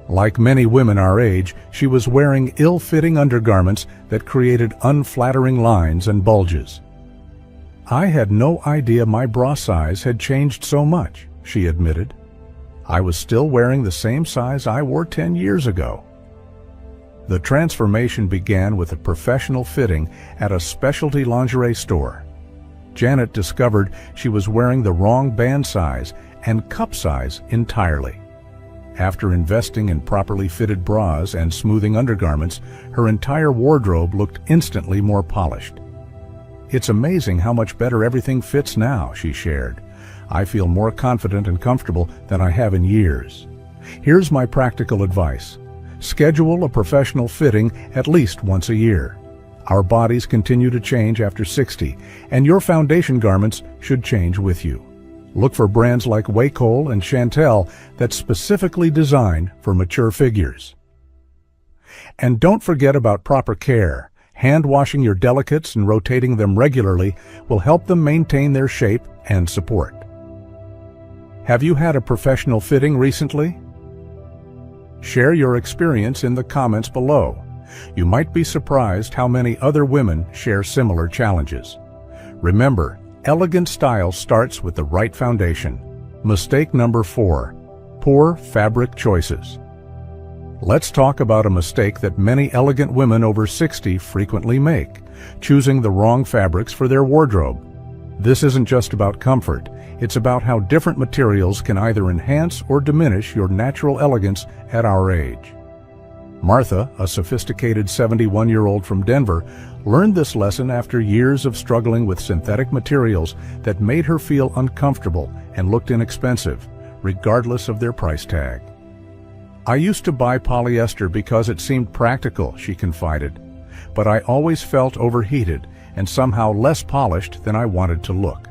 Like many women our age, she was wearing ill-fitting undergarments that created unflattering lines and bulges. "I had no idea my bra size had changed so much," she admitted. "I was still wearing the same size I wore 10 years ago." The transformation began with a professional fitting at a specialty lingerie store. Janet discovered she was wearing the wrong band size and cup size entirely. After investing in properly fitted bras and smoothing undergarments, her entire wardrobe looked instantly more polished. "It's amazing how much better everything fits now," she shared. "I feel more confident and comfortable than I have in years." Here's my practical advice. Schedule a professional fitting at least once a year. Our bodies continue to change after 60, and your foundation garments should change with you. Look for brands like Wacol and Chantel that's specifically designed for mature figures. And don't forget about proper care. Hand washing your delicates and rotating them regularly will help them maintain their shape and support. Have you had a professional fitting recently? Share your experience in the comments below. You might be surprised how many other women share similar challenges. Remember, elegant style starts with the right foundation. Mistake number 4. Poor fabric choices. Let's talk about a mistake that many elegant women over 60 frequently make: choosing the wrong fabrics for their wardrobe. This isn't just about comfort. It's about how different materials can either enhance or diminish your natural elegance at our age. Martha, a sophisticated 71-year-old from Denver, learned this lesson after years of struggling with synthetic materials that made her feel uncomfortable and looked inexpensive, regardless of their price tag. "I used to buy polyester because it seemed practical," she confided, "but I always felt overheated and somehow less polished than I wanted to look."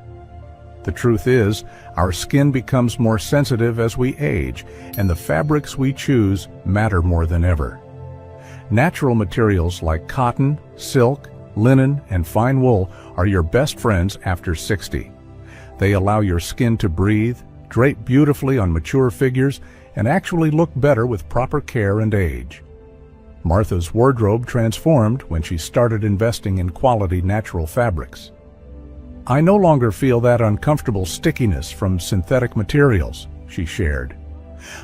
The truth is, our skin becomes more sensitive as we age, and the fabrics we choose matter more than ever. Natural materials like cotton, silk, linen, and fine wool are your best friends after 60. They allow your skin to breathe, drape beautifully on mature figures, and actually look better with proper care and age. Martha's wardrobe transformed when she started investing in quality natural fabrics. "I no longer feel that uncomfortable stickiness from synthetic materials," she shared.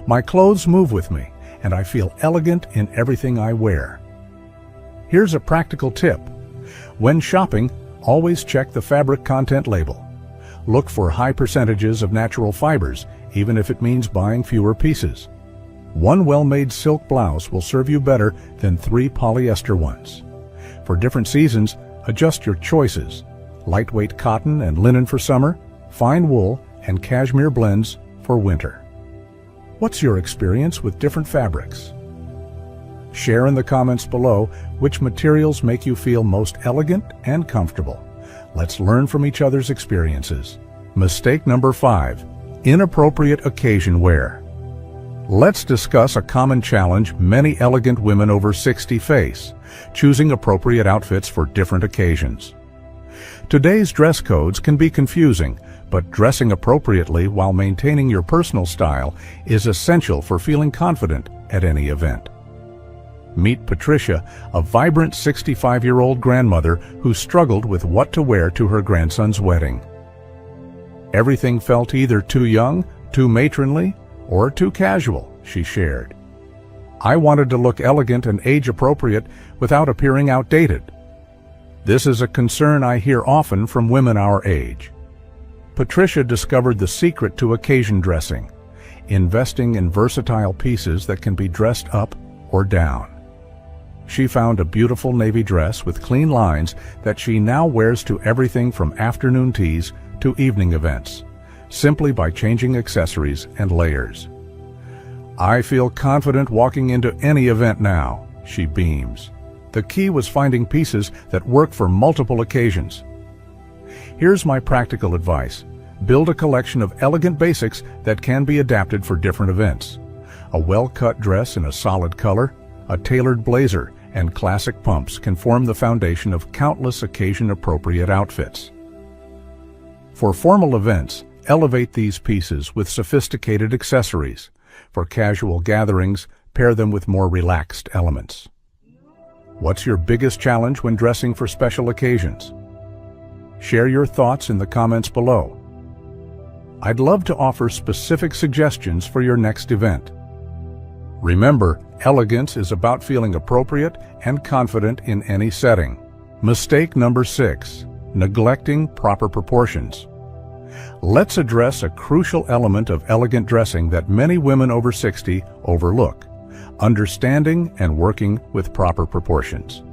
"My clothes move with me, and I feel elegant in everything I wear." Here's a practical tip. When shopping, always check the fabric content label. Look for high percentages of natural fibers, even if it means buying fewer pieces. One well-made silk blouse will serve you better than 3 polyester ones. For different seasons, adjust your choices. Lightweight cotton and linen for summer, fine wool and cashmere blends for winter. What's your experience with different fabrics? Share in the comments below which materials make you feel most elegant and comfortable. Let's learn from each other's experiences. Mistake number 5. Inappropriate occasion wear. Let's discuss a common challenge many elegant women over 60 face: choosing appropriate outfits for different occasions. Today's dress codes can be confusing, but dressing appropriately while maintaining your personal style is essential for feeling confident at any event. Meet Patricia, a vibrant 65-year-old grandmother who struggled with what to wear to her grandson's wedding. Everything felt either too young, too matronly, or too casual, she shared. I wanted to look elegant and age-appropriate without appearing outdated. This is a concern I hear often from women our age. Patricia discovered the secret to occasion dressing: investing in versatile pieces that can be dressed up or down. She found a beautiful navy dress with clean lines that she now wears to everything from afternoon teas to evening events, simply by changing accessories and layers. I feel confident walking into any event now, she beams. The key was finding pieces that work for multiple occasions. Here's my practical advice: build a collection of elegant basics that can be adapted for different events. A well-cut dress in a solid color, a tailored blazer, and classic pumps can form the foundation of countless occasion-appropriate outfits. For formal events, elevate these pieces with sophisticated accessories. For casual gatherings, pair them with more relaxed elements. What's your biggest challenge when dressing for special occasions? Share your thoughts in the comments below. I'd love to offer specific suggestions for your next event. Remember, elegance is about feeling appropriate and confident in any setting. Mistake number 6: neglecting proper proportions. Let's address a crucial element of elegant dressing that many women over 60 overlook: understanding and working with proper proportions.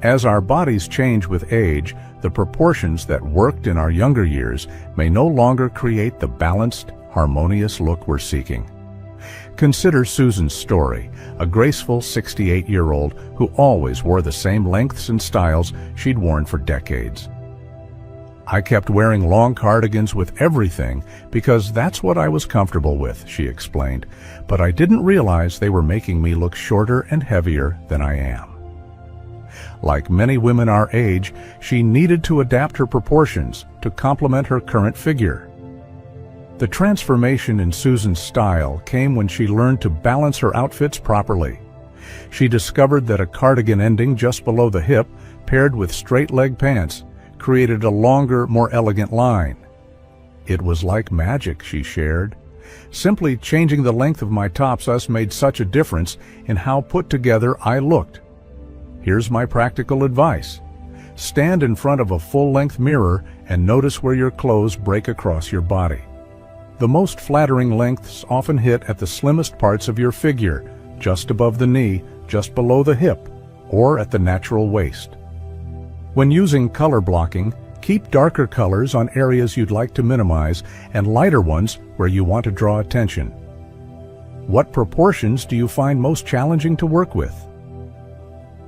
As our bodies change with age, the proportions that worked in our younger years may no longer create the balanced, harmonious look we're seeking. Consider Susan's story, a graceful 68-year-old who always wore the same lengths and styles she'd worn for decades. I kept wearing long cardigans with everything because that's what I was comfortable with, she explained, but I didn't realize they were making me look shorter and heavier than I am. Like many women our age, she needed to adapt her proportions to complement her current figure. The transformation in Susan's style came when she learned to balance her outfits properly. She discovered that a cardigan ending just below the hip, paired with straight-leg pants, created a longer, more elegant line. It was like magic, she shared. Simply changing the length of my tops made such a difference in how put together I looked. Here's my practical advice: stand in front of a full-length mirror and notice where your clothes break across your body. The most flattering lengths often hit at the slimmest parts of your figure, just above the knee, just below the hip, or at the natural waist. When using color blocking, keep darker colors on areas you'd like to minimize and lighter ones where you want to draw attention. What proportions do you find most challenging to work with?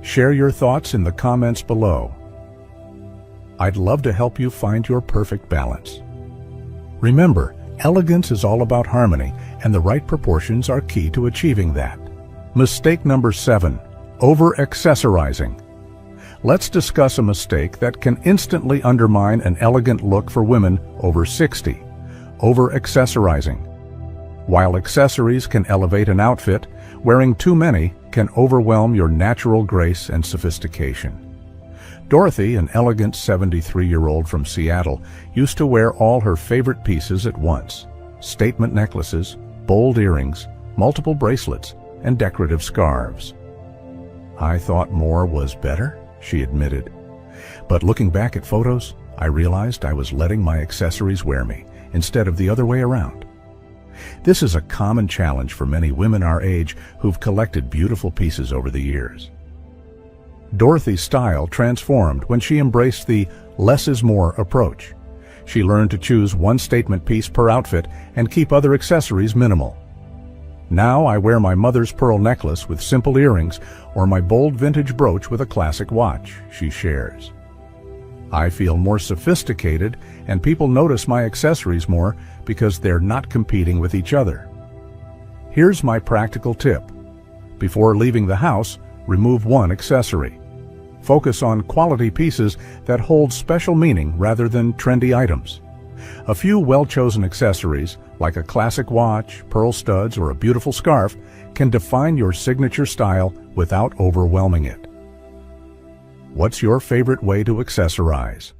Share your thoughts in the comments below. I'd love to help you find your perfect balance. Remember, elegance is all about harmony, and the right proportions are key to achieving that. Mistake number 7: over-accessorizing. Let's discuss a mistake that can instantly undermine an elegant look for women over 60: over-accessorizing. While accessories can elevate an outfit, wearing too many can overwhelm your natural grace and sophistication. Dorothy, an elegant 73-year-old from Seattle, used to wear all her favorite pieces at once: statement necklaces, bold earrings, multiple bracelets, and decorative scarves. I thought more was better, she admitted. But looking back at photos, I realized I was letting my accessories wear me, instead of the other way around. This is a common challenge for many women our age who've collected beautiful pieces over the years. Dorothy's style transformed when she embraced the less is more approach. She learned to choose one statement piece per outfit and keep other accessories minimal. Now I wear my mother's pearl necklace with simple earrings or my bold vintage brooch with a classic watch, she shares. I feel more sophisticated and people notice my accessories more because they're not competing with each other. Here's my practical tip. Before leaving the house, remove one accessory. Focus on quality pieces that hold special meaning rather than trendy items. A few well-chosen accessories, like a classic watch, pearl studs, or a beautiful scarf, can define your signature style without overwhelming it. What's your favorite way to accessorize?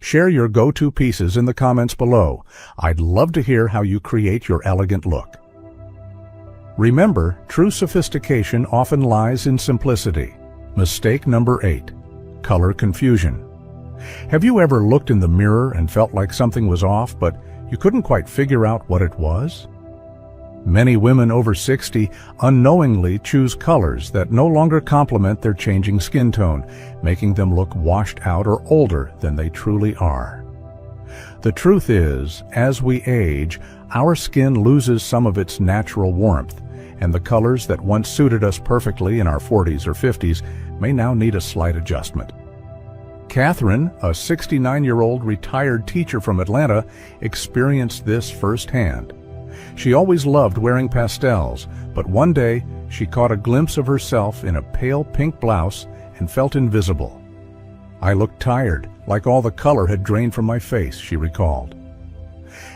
Share your go-to pieces in the comments below. I'd love to hear how you create your elegant look. Remember, true sophistication often lies in simplicity. Mistake number 8, color confusion. Have you ever looked in the mirror and felt like something was off, but you couldn't quite figure out what it was? Many women over 60 unknowingly choose colors that no longer complement their changing skin tone, making them look washed out or older than they truly are. The truth is, as we age, our skin loses some of its natural warmth, and the colors that once suited us perfectly in our 40s or 50s may now need a slight adjustment. Catherine, a 69-year-old retired teacher from Atlanta, experienced this firsthand. She always loved wearing pastels, but one day she caught a glimpse of herself in a pale pink blouse and felt invisible. "I looked tired, like all the color had drained from my face," she recalled.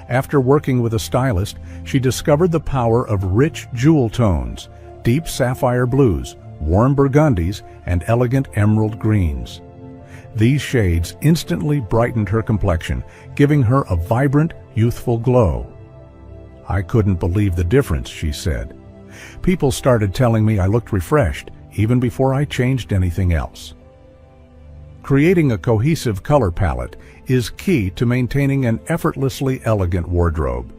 After working with a stylist, she discovered the power of rich jewel tones, deep sapphire blues, warm burgundies, and elegant emerald greens. These shades instantly brightened her complexion, giving her a vibrant, youthful glow. "I couldn't believe the difference," she said. "People started telling me I looked refreshed, even before I changed anything else." Creating a cohesive color palette is key to maintaining an effortlessly elegant wardrobe.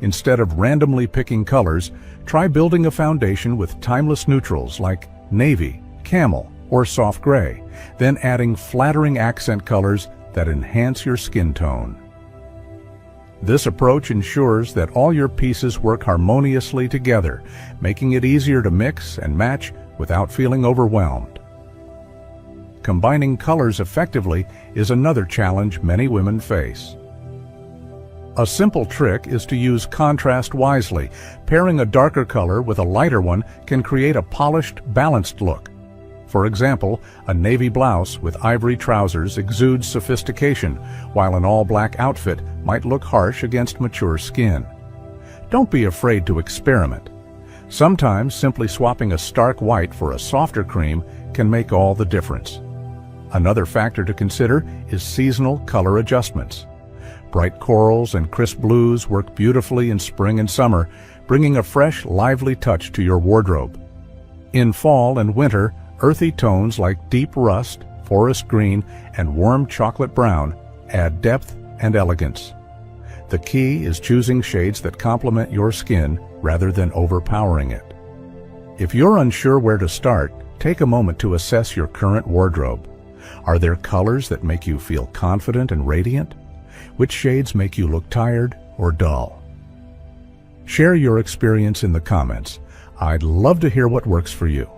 Instead of randomly picking colors, try building a foundation with timeless neutrals like navy, camel, or soft gray, then adding flattering accent colors that enhance your skin tone. This approach ensures that all your pieces work harmoniously together, making it easier to mix and match without feeling overwhelmed. Combining colors effectively is another challenge many women face. A simple trick is to use contrast wisely. Pairing a darker color with a lighter one can create a polished, balanced look. For example, a navy blouse with ivory trousers exudes sophistication, while an all-black outfit might look harsh against mature skin. Don't be afraid to experiment. Sometimes simply swapping a stark white for a softer cream can make all the difference. Another factor to consider is seasonal color adjustments. Bright corals and crisp blues work beautifully in spring and summer, bringing a fresh, lively touch to your wardrobe. In fall and winter, earthy tones like deep rust, forest green, and warm chocolate brown add depth and elegance. The key is choosing shades that complement your skin rather than overpowering it. If you're unsure where to start, take a moment to assess your current wardrobe. Are there colors that make you feel confident and radiant? Which shades make you look tired or dull? Share your experience in the comments. I'd love to hear what works for you.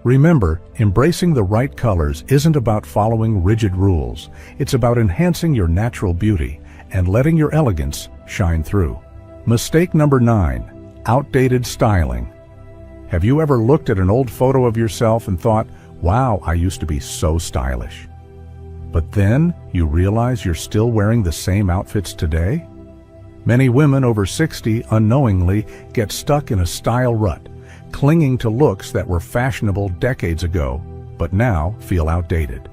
Remember, embracing the right colors isn't about following rigid rules. It's about enhancing your natural beauty and letting your elegance shine through. Mistake number 9, outdated styling. Have you ever looked at an old photo of yourself and thought, "Wow, I used to be so stylish"? But then you realize you're still wearing the same outfits today? Many women over 60 unknowingly get stuck in a style rut, clinging to looks that were fashionable decades ago, but now feel outdated.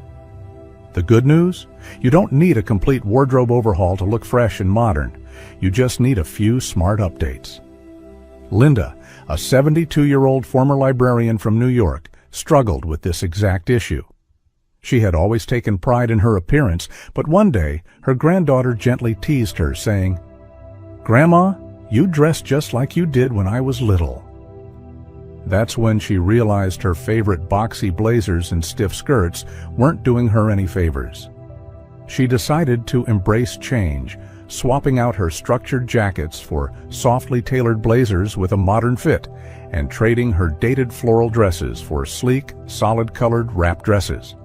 The good news? You don't need a complete wardrobe overhaul to look fresh and modern. You just need a few smart updates. Linda, a 72-year-old former librarian from New York, struggled with this exact issue. She had always taken pride in her appearance, but one day her granddaughter gently teased her, saying, "Grandma, you dress just like you did when I was little." That's when she realized her favorite boxy blazers and stiff skirts weren't doing her any favors. She decided to embrace change, swapping out her structured jackets for softly tailored blazers with a modern fit, and trading her dated floral dresses for sleek, solid-colored wrap dresses.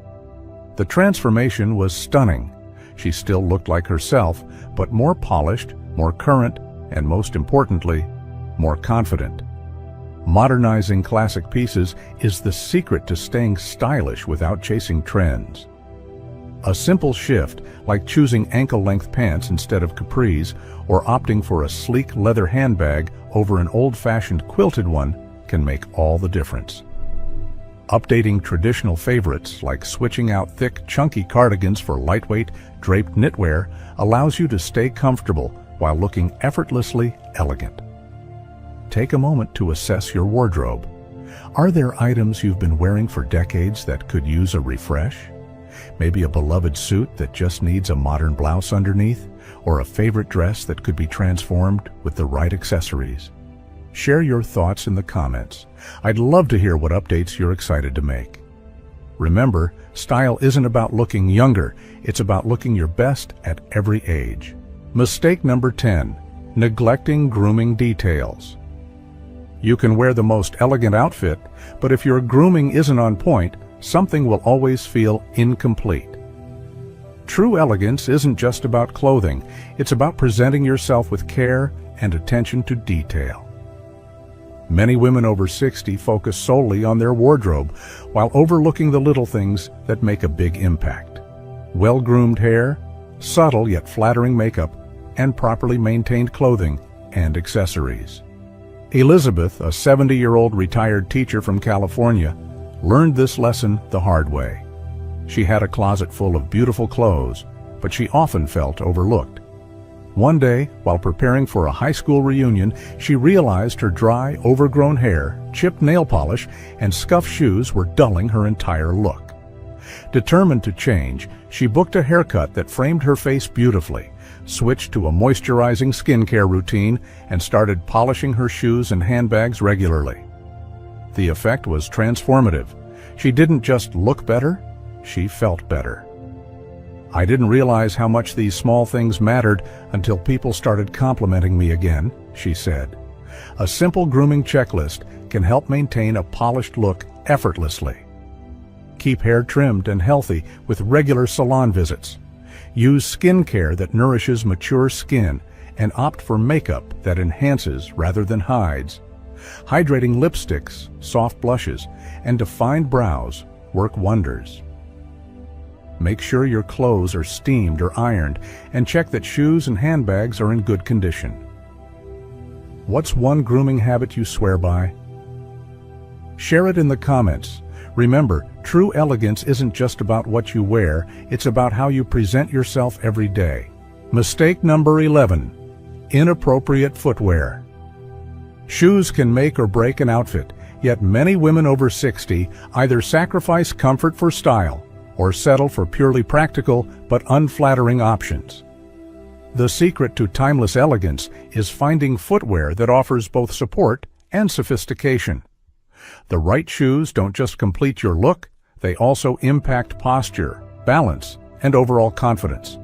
The transformation was stunning. She still looked like herself, but more polished, more current, and most importantly, more confident. Modernizing classic pieces is the secret to staying stylish without chasing trends. A simple shift, like choosing ankle-length pants instead of capris or opting for a sleek leather handbag over an old-fashioned quilted one, can make all the difference. Updating traditional favorites, like switching out thick, chunky cardigans for lightweight, draped knitwear, allows you to stay comfortable while looking effortlessly elegant. Take a moment to assess your wardrobe. Are there items you've been wearing for decades that could use a refresh? Maybe a beloved suit that just needs a modern blouse underneath, or a favorite dress that could be transformed with the right accessories. Share your thoughts in the comments. I'd love to hear what updates you're excited to make. Remember, style isn't about looking younger, it's about looking your best at every age. Mistake number 10, neglecting grooming details. You can wear the most elegant outfit, but if your grooming isn't on point, something will always feel incomplete. True elegance isn't just about clothing, it's about presenting yourself with care and attention to detail. Many women over 60 focus solely on their wardrobe, while overlooking the little things that make a big impact. Well-groomed hair, subtle yet flattering makeup, and properly maintained clothing and accessories. Elizabeth, a 70-year-old retired teacher from California, learned this lesson the hard way. She had a closet full of beautiful clothes, but she often felt overlooked. One day, while preparing for a high school reunion, she realized her dry, overgrown hair, chipped nail polish, and scuffed shoes were dulling her entire look. Determined to change, she booked a haircut that framed her face beautifully, switched to a moisturizing skincare routine, and started polishing her shoes and handbags regularly. The effect was transformative. She didn't just look better, she felt better. I didn't realize how much these small things mattered until people started complimenting me again, she said. A simple grooming checklist can help maintain a polished look effortlessly. Keep hair trimmed and healthy with regular salon visits. Use skincare that nourishes mature skin and opt for makeup that enhances rather than hides. Hydrating lipsticks, soft blushes, and defined brows work wonders. Make sure your clothes are steamed or ironed, and check that shoes and handbags are in good condition. What's one grooming habit you swear by? Share it in the comments. Remember, true elegance isn't just about what you wear, it's about how you present yourself every day. Mistake number 11, inappropriate footwear. Shoes can make or break an outfit, yet many women over 60 either sacrifice comfort for style or settle for purely practical but unflattering options. The secret to timeless elegance is finding footwear that offers both support and sophistication. The right shoes don't just complete your look, they also impact posture, balance, and overall confidence.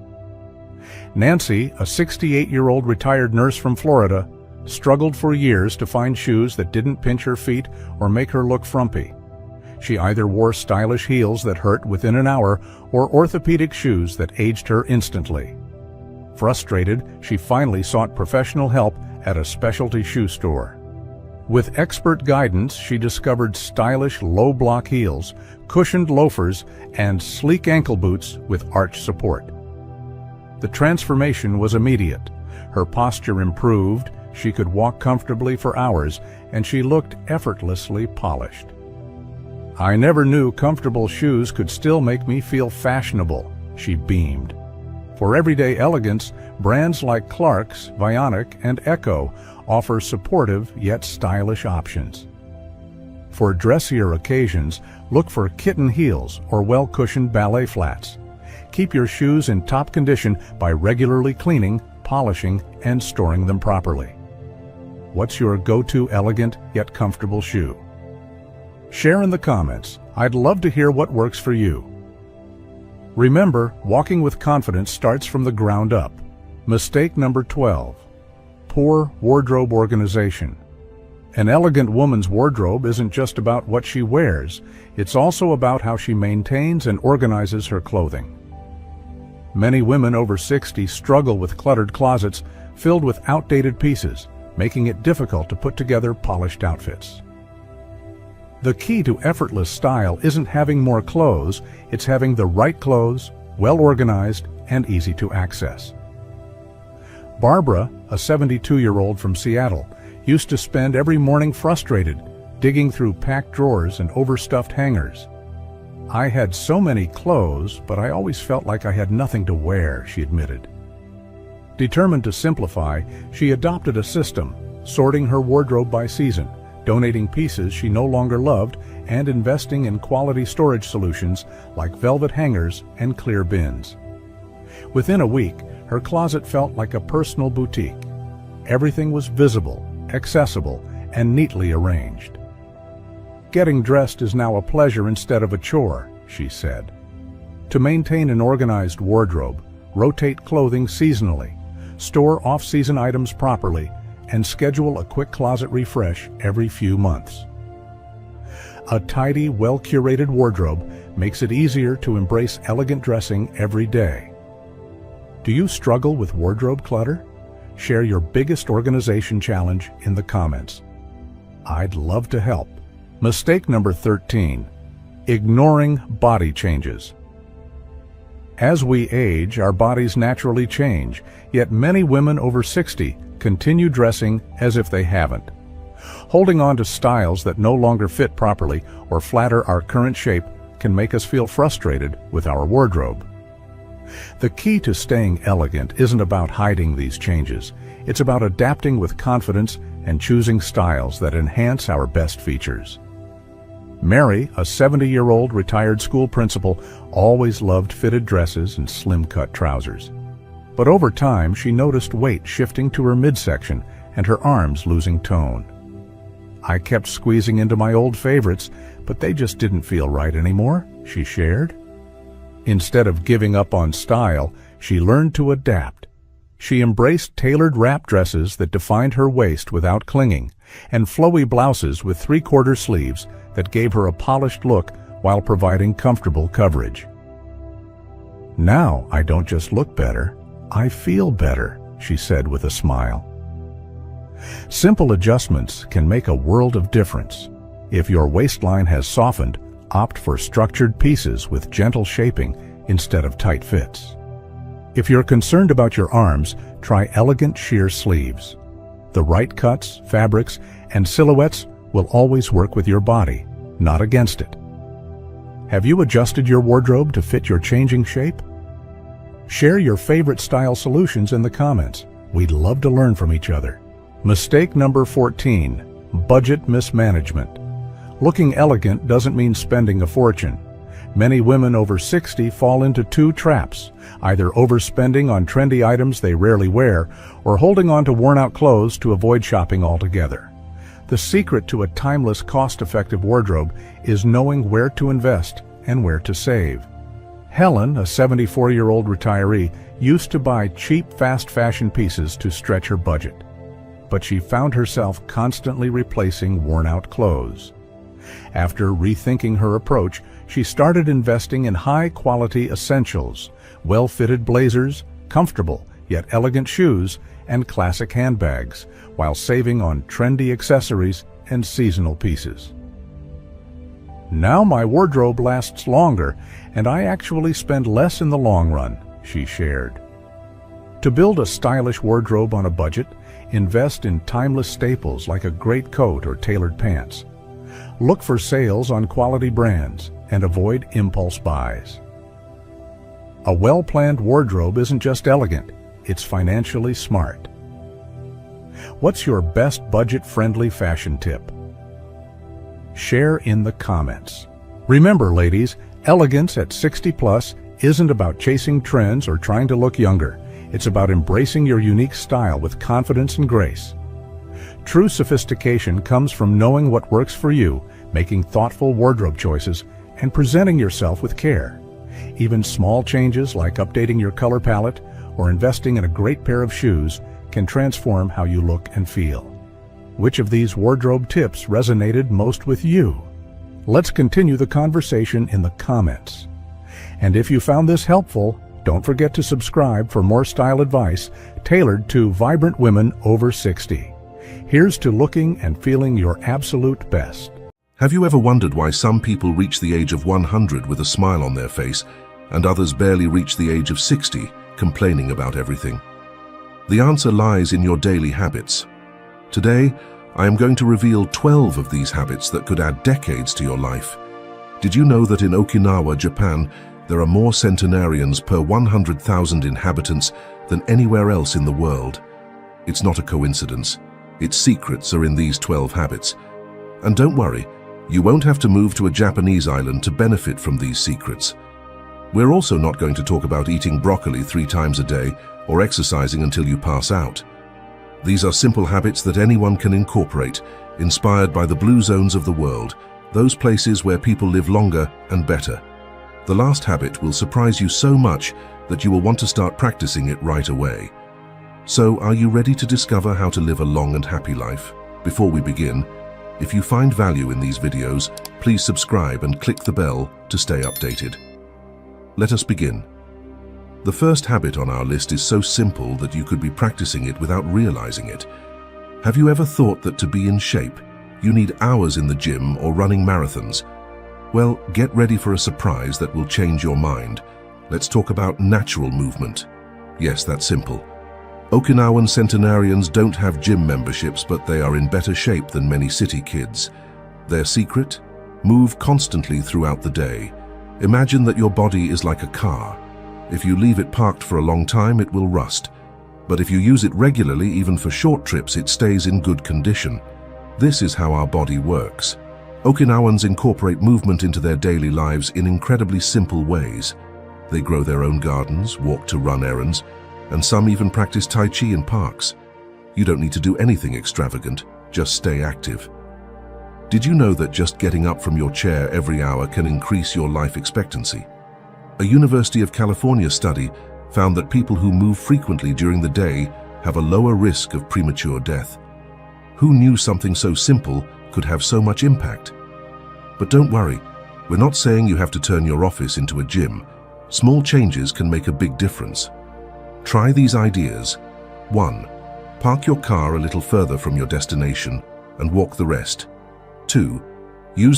Nancy, a 68-year-old retired nurse from Florida, struggled for years to find shoes that didn't pinch her feet or make her look frumpy. She either wore stylish heels that hurt within an hour or orthopedic shoes that aged her instantly. Frustrated, she finally sought professional help at a specialty shoe store. With expert guidance, she discovered stylish low-block heels, cushioned loafers, and sleek ankle boots with arch support. The transformation was immediate. Her posture improved, she could walk comfortably for hours, and she looked effortlessly polished. I never knew comfortable shoes could still make me feel fashionable, she beamed. For everyday elegance, brands like Clark's, Vionic, and Echo offer supportive yet stylish options. For dressier occasions, look for kitten heels or well-cushioned ballet flats. Keep your shoes in top condition by regularly cleaning, polishing, and storing them properly. What's your go-to elegant yet comfortable shoe? Share in the comments. I'd love to hear what works for you. Remember, walking with confidence starts from the ground up. Mistake number 12, poor wardrobe organization. An elegant woman's wardrobe isn't just about what she wears, it's also about how she maintains and organizes her clothing. Many women over 60 struggle with cluttered closets filled with outdated pieces, making it difficult to put together polished outfits. The key to effortless style isn't having more clothes, it's having the right clothes, well organized, and easy to access. Barbara, a 72-year-old from Seattle, used to spend every morning frustrated, digging through packed drawers and overstuffed hangers. "I had so many clothes, but I always felt like I had nothing to wear," she admitted. Determined to simplify, she adopted a system, sorting her wardrobe by season, donating pieces she no longer loved, and investing in quality storage solutions like velvet hangers and clear bins. Within a week, her closet felt like a personal boutique. Everything was visible, accessible, and neatly arranged. "Getting dressed is now a pleasure instead of a chore," she said. To maintain an organized wardrobe, rotate clothing seasonally, store off-season items properly, and schedule a quick closet refresh every few months. A tidy, well-curated wardrobe makes it easier to embrace elegant dressing every day. Do you struggle with wardrobe clutter? Share your biggest organization challenge in the comments. I'd love to help. Mistake number 13. Ignoring body changes. As we age, our bodies naturally change, yet many women over 60 continue dressing as if they haven't. Holding on to styles that no longer fit properly or flatter our current shape can make us feel frustrated with our wardrobe. The key to staying elegant isn't about hiding these changes. It's about adapting with confidence and choosing styles that enhance our best features. Mary, a 70-year-old retired school principal, always loved fitted dresses and slim-cut trousers. But over time, she noticed weight shifting to her midsection and her arms losing tone. "I kept squeezing into my old favorites, but they just didn't feel right anymore," she shared. Instead of giving up on style, she learned to adapt. She embraced tailored wrap dresses that defined her waist without clinging, and flowy blouses with three-quarter sleeves that gave her a polished look while providing comfortable coverage. "Now I don't just look better, I feel better," she said with a smile. Simple adjustments can make a world of difference. If your waistline has softened, opt for structured pieces with gentle shaping instead of tight fits. If you're concerned about your arms, try elegant sheer sleeves. The right cuts, fabrics, and silhouettes will always work with your body, not against it. Have you adjusted your wardrobe to fit your changing shape? Share your favorite style solutions in the comments. We'd love to learn from each other. Mistake number 14. Budget mismanagement. Looking elegant doesn't mean spending a fortune. Many women over 60 fall into two traps, either overspending on trendy items they rarely wear or holding on to worn-out clothes to avoid shopping altogether. The secret to a timeless, cost-effective wardrobe is knowing where to invest and where to save. Helen, a 74-year-old retiree, used to buy cheap, fast fashion pieces to stretch her budget. But she found herself constantly replacing worn-out clothes. After rethinking her approach, she started investing in high-quality essentials, well-fitted blazers, comfortable yet elegant shoes, and classic handbags, while saving on trendy accessories and seasonal pieces. "Now my wardrobe lasts longer, and I actually spend less in the long run," she shared. To build a stylish wardrobe on a budget, invest in timeless staples like a great coat or tailored pants. Look for sales on quality brands and avoid impulse buys. A well-planned wardrobe isn't just elegant, it's financially smart. What's your best budget-friendly fashion tip? Share in the comments. Remember, ladies, elegance at 60+ isn't about chasing trends or trying to look younger. It's about embracing your unique style with confidence and grace. True sophistication comes from knowing what works for you, making thoughtful wardrobe choices, and presenting yourself with care. Even small changes like updating your color palette or investing in a great pair of shoes can transform how you look and feel. Which of these wardrobe tips resonated most with you? Let's continue the conversation in the comments. And if you found this helpful, don't forget to subscribe for more style advice tailored to vibrant women over 60. Here's to looking and feeling your absolute best. Have you ever wondered why some people reach the age of 100 with a smile on their face and others barely reach the age of 60, complaining about everything? The answer lies in your daily habits. Today, I am going to reveal 12 of these habits that could add decades to your life. Did you know that in Okinawa, Japan, there are more centenarians per 100,000 inhabitants than anywhere else in the world? It's not a coincidence. Its secrets are in these 12 habits. And don't worry, you won't have to move to a Japanese island to benefit from these secrets. We're also not going to talk about eating broccoli 3 times a day or exercising until you pass out. These are simple habits that anyone can incorporate, inspired by the blue zones of the world, those places where people live longer and better. The last habit will surprise you so much that you will want to start practicing it right away. So, are you ready to discover how to live a long and happy life? Before we begin, if you find value in these videos, please subscribe and click the bell to stay updated. Let us begin. The first habit on our list is so simple that you could be practicing it without realizing it. Have you ever thought that to be in shape, you need hours in the gym or running marathons? Well, get ready for a surprise that will change your mind. Let's talk about natural movement. Yes, that's simple. Okinawan centenarians don't have gym memberships, but they are in better shape than many city kids. Their secret? Move constantly throughout the day. Imagine that your body is like a car. If you leave it parked for a long time, it will rust. But if you use it regularly, even for short trips, it stays in good condition. This is how our body works. Okinawans incorporate movement into their daily lives in incredibly simple ways. They grow their own gardens, walk to run errands, and some even practice Tai Chi in parks. You don't need to do anything extravagant, just stay active. Did you know that just getting up from your chair every hour can increase your life expectancy? A University of California study found that people who move frequently during the day have a lower risk of premature death. Who knew something so simple could have so much impact? But don't worry, we're not saying you have to turn your office into a gym. Small changes can make a big difference. Try these ideas. 1. Park your car a little further from your destination and walk the rest. 2.